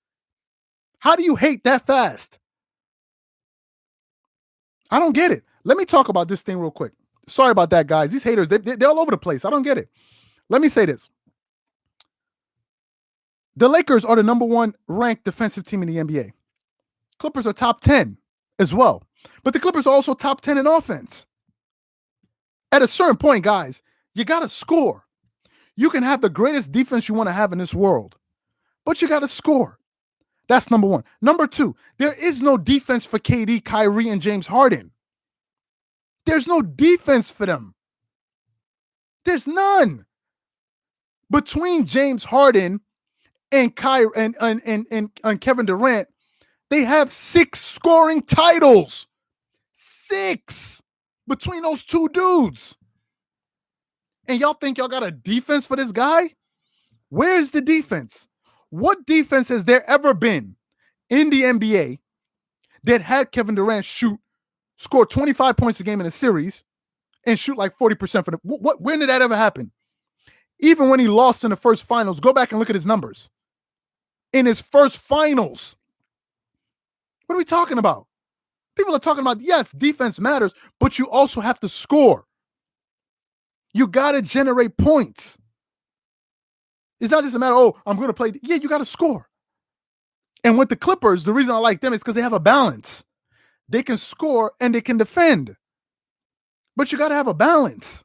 How do you hate that fast? I don't get it. Let me talk about this thing real quick. Sorry about that, guys. These haters, they're all over the place. I don't get it. Let me say this. The Lakers are the number 1 ranked defensive team in the NBA. Clippers are top 10 as well. But the Clippers are also top 10 in offense. At a certain point, guys, you got to score. You can have the greatest defense you want to have in this world, but you got to score. That's number 1. Number 2, there is no defense for KD, Kyrie, and James Harden. There's no defense for them. There's none. Between James Harden and Kyrie and Kevin Durant, they have 6 scoring titles. 6 between those 2 dudes. And y'all think y'all got a defense for this guy? Where's the defense? What defense has there ever been in the NBA that had Kevin Durant score 25 points a game in a series and shoot like 40% for them? When did that ever happen? Even when he lost in the first finals, go back and look at his numbers. In his first finals. What are we talking about? People are talking about, yes, defense matters, but you also have to score. You got to generate points. It's not just a matter, oh, I'm going to play. Yeah, you got to score. And with the Clippers, the reason I like them is because they have a balance. They can score and they can defend. But you got to have a balance.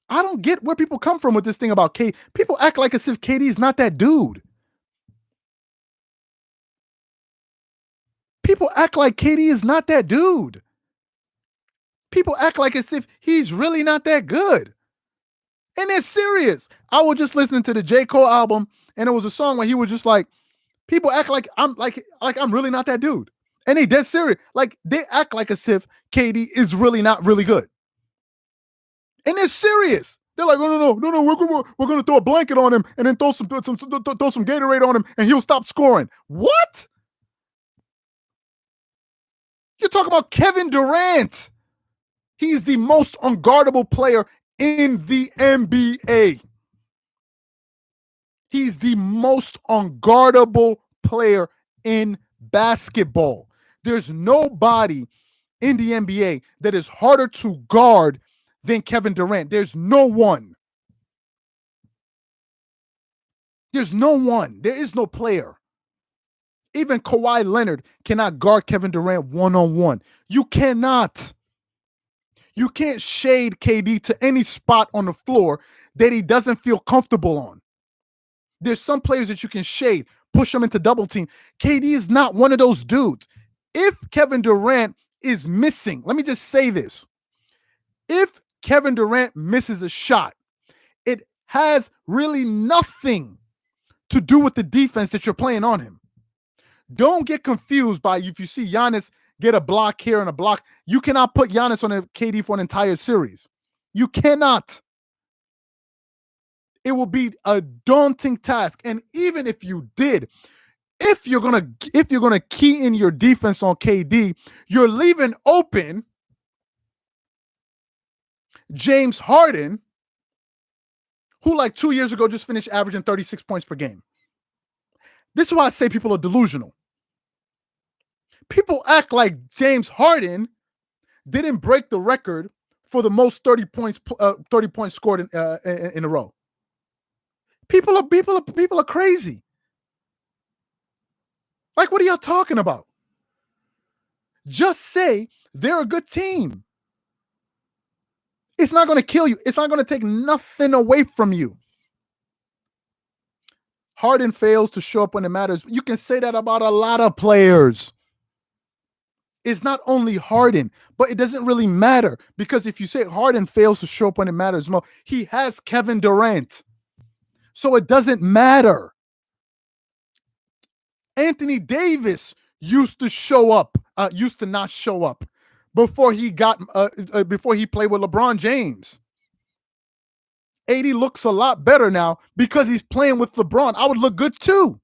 I don't get where people come from with this thing about KD. People act like as if KD is not that dude. People act like KD is not that dude. People act like as if he's really not that good. And they're serious. I was just listening to the J. Cole album, and it was a song where he was just like, people act like I'm really not that dude. And they dead serious. Like, they act like as if KD is really not really good. And they're serious. They're like, no, we're gonna throw a blanket on him and then throw some Gatorade on him and he'll stop scoring. What? You're talking about Kevin Durant. He's the most unguardable player in the NBA. He's the most unguardable player in basketball. There's nobody in the NBA that is harder to guard than Kevin Durant. There's no one. There's no one. There is no player. Even Kawhi Leonard cannot guard Kevin Durant one-on-one. You cannot. You can't shade KD to any spot on the floor that he doesn't feel comfortable on. There's some players that you can shade, push them into double team. KD is not one of those dudes. If Kevin Durant is missing, let me just say this. If Kevin Durant misses a shot, it has really nothing to do with the defense that you're playing on him. Don't get confused by if you see Giannis get a block here and a block. You cannot put Giannis on a KD for an entire series. You cannot. It will be a daunting task. And even if you did, if you're gonna key in your defense on KD, you're leaving open James Harden, who like 2 years ago just finished averaging 36 points per game. This is why I say people are delusional. People act like James Harden didn't break the record for the most 30 points scored in a row. People are crazy. Like, what are y'all talking about? Just say they're a good team. It's not going to kill you. It's not going to take nothing away from you. Harden fails to show up when it matters. You can say that about a lot of players. It's not only Harden, but it doesn't really matter because if you say Harden fails to show up when it matters more, he has Kevin Durant. So it doesn't matter. Anthony Davis used to not show up before he played with LeBron James. AD looks a lot better now because he's playing with LeBron. I would look good too.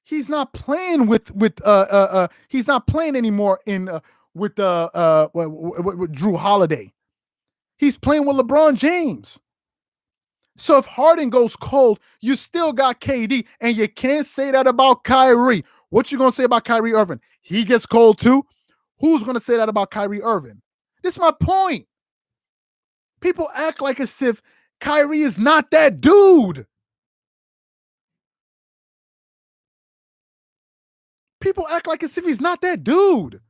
He's not playing he's not playing anymore with Drew Holiday. He's playing with LeBron James. So if Harden goes cold, you still got KD, and you can't say that about Kyrie. What you gonna say about Kyrie Irving? He gets cold too. Who's gonna say that about Kyrie Irving? This is my point. People act like as if Kyrie is not that dude. People act like as if he's not that dude.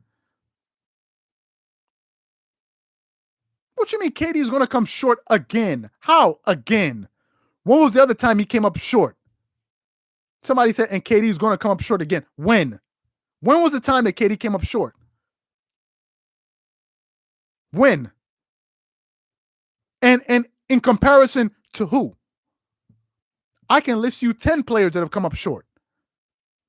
What you mean KD is going to come short again? How again? When was the other time he came up short? Somebody said, and KD is going to come up short again. When? When was the time that KD came up short? When? And in comparison to who? I can list you 10 players that have come up short,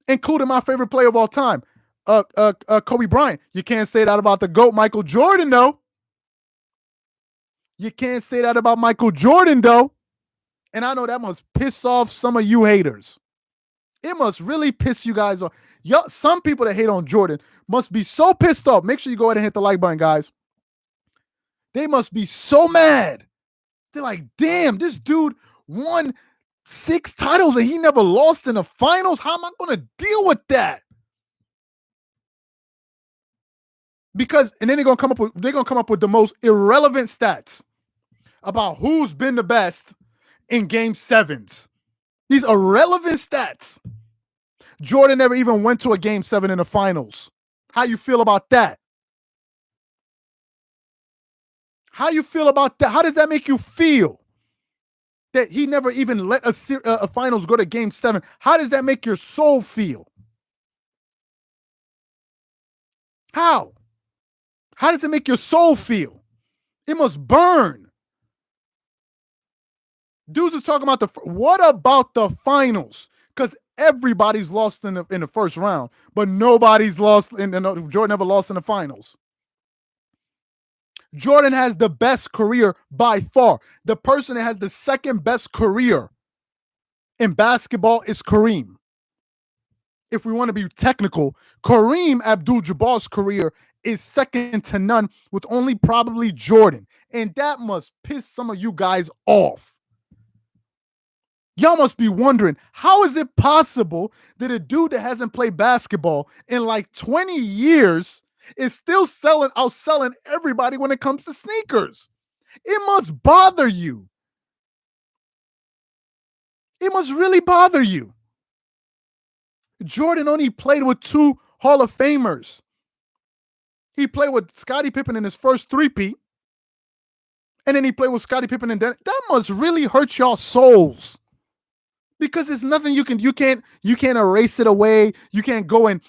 including my favorite player of all time, Kobe Bryant. You can't say that about the GOAT, Michael Jordan, though. You can't say that about Michael Jordan, though. And I know that must piss off some of you haters. It must really piss you guys off. Some people that hate on Jordan must be so pissed off. Make sure you go ahead and hit the like button, guys. They must be so mad. They're like, damn, this dude won 6 titles and he never lost in the finals. How am I going to deal with that? Because and then they're gonna come up with the most irrelevant stats about who's been the best in game sevens. These irrelevant stats. Jordan never even went to a game 7 in the finals. How you feel about that? How you feel about that? How does that make you feel? That he never even let a finals go to game 7. How does that make your soul feel? How? How does it make your soul feel? It must burn. Dudes are talking about what about the finals? Because everybody's lost in the first round, but nobody's lost. Jordan never lost in the finals. Jordan has the best career by far. The person that has the second best career in basketball is Kareem. If we want to be technical, Kareem Abdul-Jabbar's career is second to none with only probably Jordan. And that must piss some of you guys off. Y'all must be wondering, how is it possible that a dude that hasn't played basketball in like 20 years is still outselling everybody when it comes to sneakers? It must bother you. It must really bother you. Jordan only played with 2 Hall of Famers. He played with Scottie Pippen in his first three-peat, and then he played with Scottie Pippen, and that must really hurt y'all souls. Because there's nothing you can't erase it away. You can't go and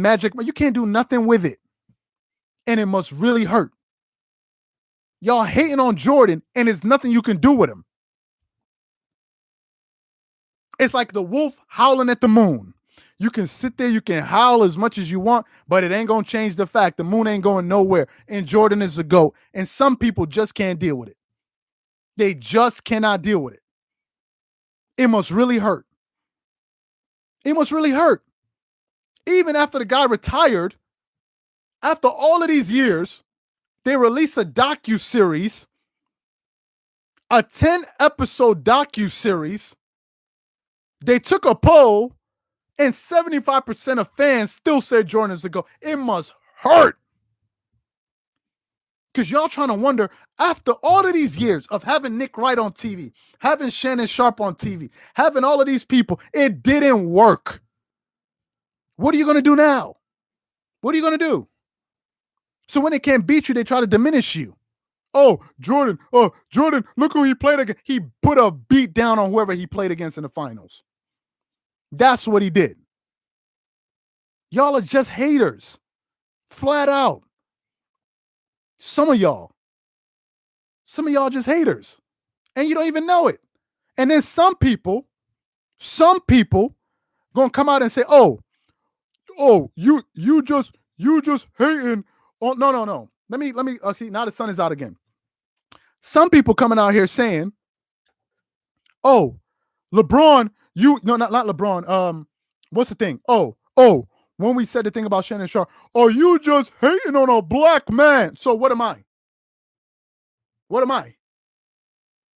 magic, but you can't do nothing with it. And it must really hurt. Y'all hating on Jordan, and there's nothing you can do with him. It's like the wolf howling at the moon. You can sit there, you can howl as much as you want, but it ain't gonna change the fact the moon ain't going nowhere, and Jordan is the GOAT. And some people just can't deal with it. They just cannot deal with it. It must really hurt. It must really hurt. Even after the guy retired, after all of these years, they released a docuseries, a 10-episode docuseries. They took a poll, and 75% of fans still said Jordan is the GOAT. It must hurt. Because y'all trying to wonder, after all of these years of having Nick Wright on TV, having Shannon Sharp on TV, having all of these people, it didn't work. What are you going to do now? What are you going to do? So when they can't beat you, they try to diminish you. Oh, Jordan, look who he played against. He put a beat down on whoever he played against in the finals. That's what he did. Y'all are just haters. Flat out. Some of y'all just haters. And you don't even know it. And then some people gonna come out and say, oh, you just hating. Oh, no. Let me see, now the sun is out again. Some people coming out here saying, oh, LeBron, not LeBron. What's the thing? Oh, when we said the thing about Shannon Sharp, oh, you just hating on a black man. So what am I? What am I?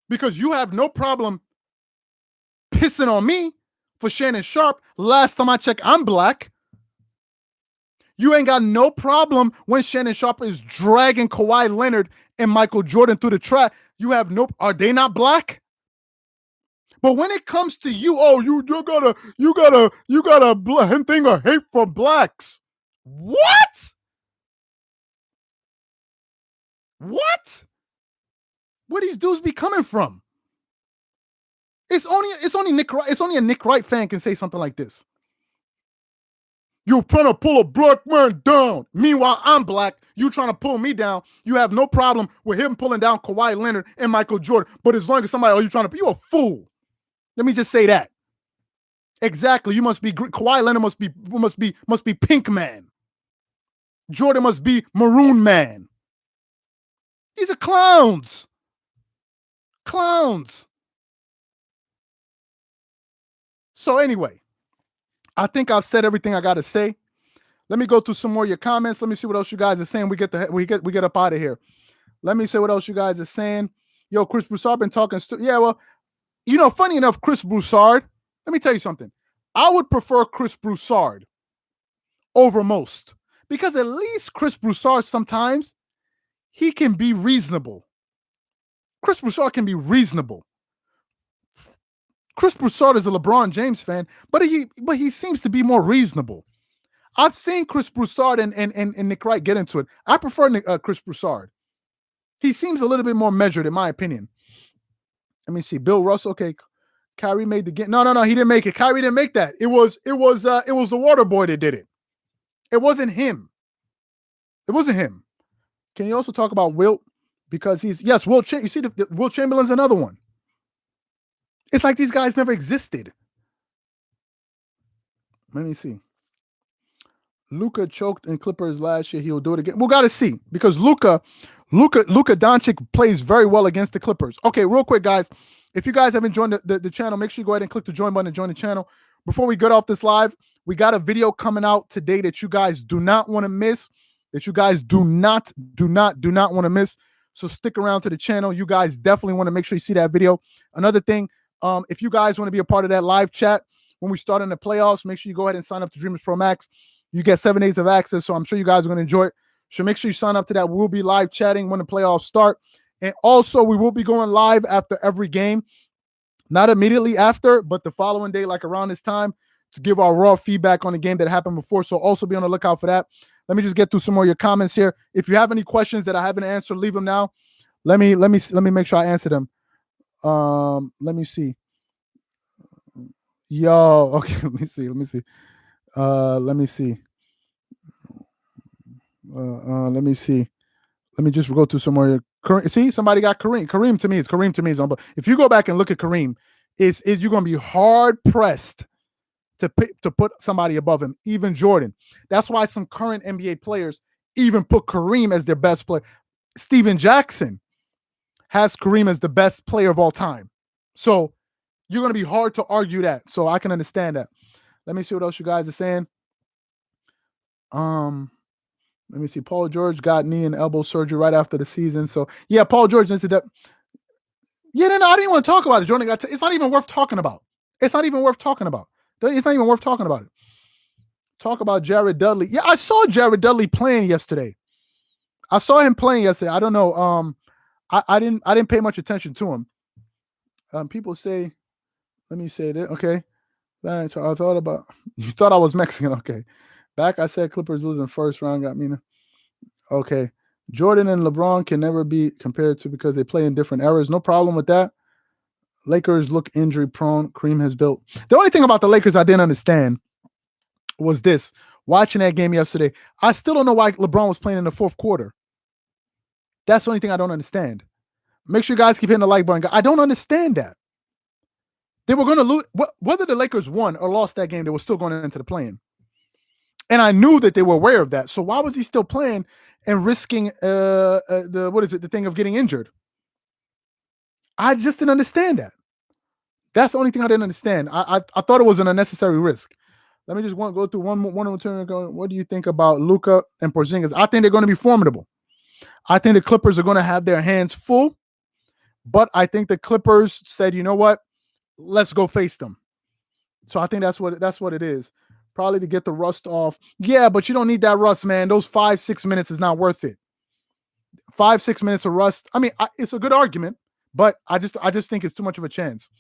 Because you have no problem pissing on me for Shannon Sharp. Last time I checked, I'm black. You ain't got no problem when Shannon Sharp is dragging Kawhi Leonard and Michael Jordan through the track. Are they not black? But when it comes to you, oh, you got a thing of hate for blacks. What? Where these dudes be coming from? It's only Nick Wright. It's only a Nick Wright fan can say something like this. You're trying to pull a black man down. Meanwhile, I'm black. You trying to pull me down. You have no problem with him pulling down Kawhi Leonard and Michael Jordan. But as long as you a fool. Let me just say that. Exactly. You must be Kawhi Leonard must be pink man. Jordan must be maroon man. These are clowns. Clowns. So anyway, I think I've said everything I got to say. Let me go through some more of your comments. Let me see what else you guys are saying. We get up out of here. Let me see what else you guys are saying. Yo, Chris Broussard been talking. Yeah, well, funny enough, Chris Broussard, let me tell you something. I would prefer Chris Broussard over most, because at least Chris Broussard sometimes he can be reasonable. Chris Broussard can be reasonable. Chris Broussard is a LeBron James fan, but he seems to be more reasonable. I've seen Chris Broussard and Nick Wright get into it. I prefer Chris Broussard. He seems a little bit more measured, in my opinion. Let me see. Bill Russell. Okay, Kyrie made the game. No, he didn't make it. Kyrie didn't make that. It was the water boy that did it. It wasn't him. Can you also talk about Wilt? Because Wilt. You see, Wilt Chamberlain's another one. It's like these guys never existed. Let me see. Luka choked in Clippers last year. He will do it again. We'll got to see, because Luka Doncic plays very well against the Clippers. Okay, real quick, guys. If you guys haven't joined the channel, make sure you go ahead and click the join button and join the channel. Before we get off this live, we got a video coming out today that you guys do not want to miss. That you guys do not want to miss. So stick around to the channel. You guys definitely want to make sure you see that video. Another thing, if you guys want to be a part of that live chat when we start in the playoffs, make sure you go ahead and sign up to Dreamerspro Max. You get 7 days of access, so I'm sure you guys are going to enjoy it. So make sure you sign up to that. We'll be live chatting when the playoffs start. And also, we will be going live after every game. Not immediately after, but the following day, like around this time, to give our raw feedback on the game that happened before. So also be on the lookout for that. Let me just get through some more of your comments here. If you have any questions that I haven't answered, leave them now. Let me make sure I answer them. Let me see. Yo, okay, let me see. Let me see. Let me just go through some more. See, somebody got Kareem. Kareem to me is unbelievable. If you go back and look at Kareem, you're going to be hard pressed to put somebody above him, even Jordan. That's why some current NBA players even put Kareem as their best player. Steven Jackson has Kareem as the best player of all time. So you're going to be hard to argue that. So I can understand that. Let me see what else you guys are saying. Let me see. Paul George got knee and elbow surgery right after the season. So yeah, Paul George into that. Yeah, no, I didn't want to talk about it. Jordan got. It's not even worth talking about. It's not even worth talking about it. Talk about Jared Dudley. Yeah, I saw Jared Dudley playing yesterday. I don't know. I didn't pay much attention to him. People say, let me say that. Okay. I thought about, you thought I was Mexican. Okay. Back, I said Clippers losing first round got me. Okay. Jordan and LeBron can never be compared to because they play in different eras. No problem with that. Lakers look injury prone. Kareem has built. The only thing about the Lakers I didn't understand was this. Watching that game yesterday, I still don't know why LeBron was playing in the fourth quarter. That's the only thing I don't understand. Make sure you guys keep hitting the like button. I don't understand that. They were going to lose. Whether the Lakers won or lost that game, they were still going into the play-in. And I knew that they were aware of that. So why was he still playing and risking the thing of getting injured? I just didn't understand that. That's the only thing I didn't understand. I thought it was an unnecessary risk. Let me just go through one more turn. What do you think about Luka and Porzingis? I think they're going to be formidable. I think the Clippers are going to have their hands full, but I think the Clippers said, you know what? Let's go face them. So I think that's what it is. Probably to get the rust off. Yeah, but you don't need that rust, man. Those 5-6 minutes is not worth it. 5-6 minutes of rust. I mean, it's a good argument, but I just think it's too much of a chance.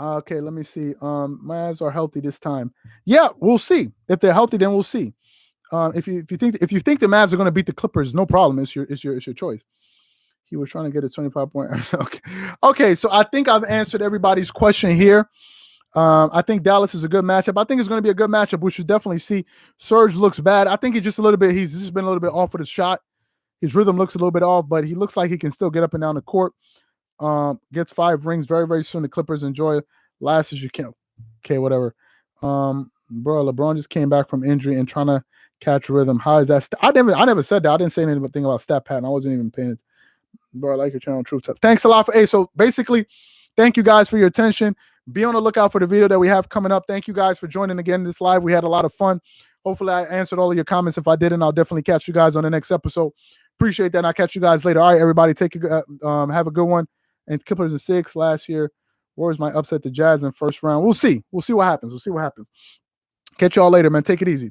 Okay, let me see. Mavs are healthy this time. Yeah, we'll see. If they're healthy, then we'll see. If you think the Mavs are going to beat the Clippers, no problem. It's your choice. He was trying to get a 25-point. Okay. So I think I've answered everybody's question here. I think Dallas is a good matchup. I think it's going to be a good matchup. We should definitely see. Serge looks bad. I think he's just been a little bit off with his shot. His rhythm looks a little bit off, but he looks like he can still get up and down the court. Gets 5 rings very, very soon. The Clippers enjoy last as you can. Okay, whatever. Bro, LeBron just came back from injury and trying to catch rhythm. How is that? I never said that. I didn't say anything about stat pattern. I wasn't even paying it. Bro, I like your channel. Truth. Thanks a lot for. Hey, so basically, thank you guys for your attention. Be on the lookout for the video that we have coming up. Thank you guys for joining again this live. We had a lot of fun. Hopefully, I answered all of your comments. If I didn't, I'll definitely catch you guys on the next episode. Appreciate that. And I'll catch you guys later. All right, everybody, have a good one. And Clippers are 6 last year. Warriors might upset the Jazz in first round. We'll see. We'll see what happens. Catch y'all later, man. Take it easy.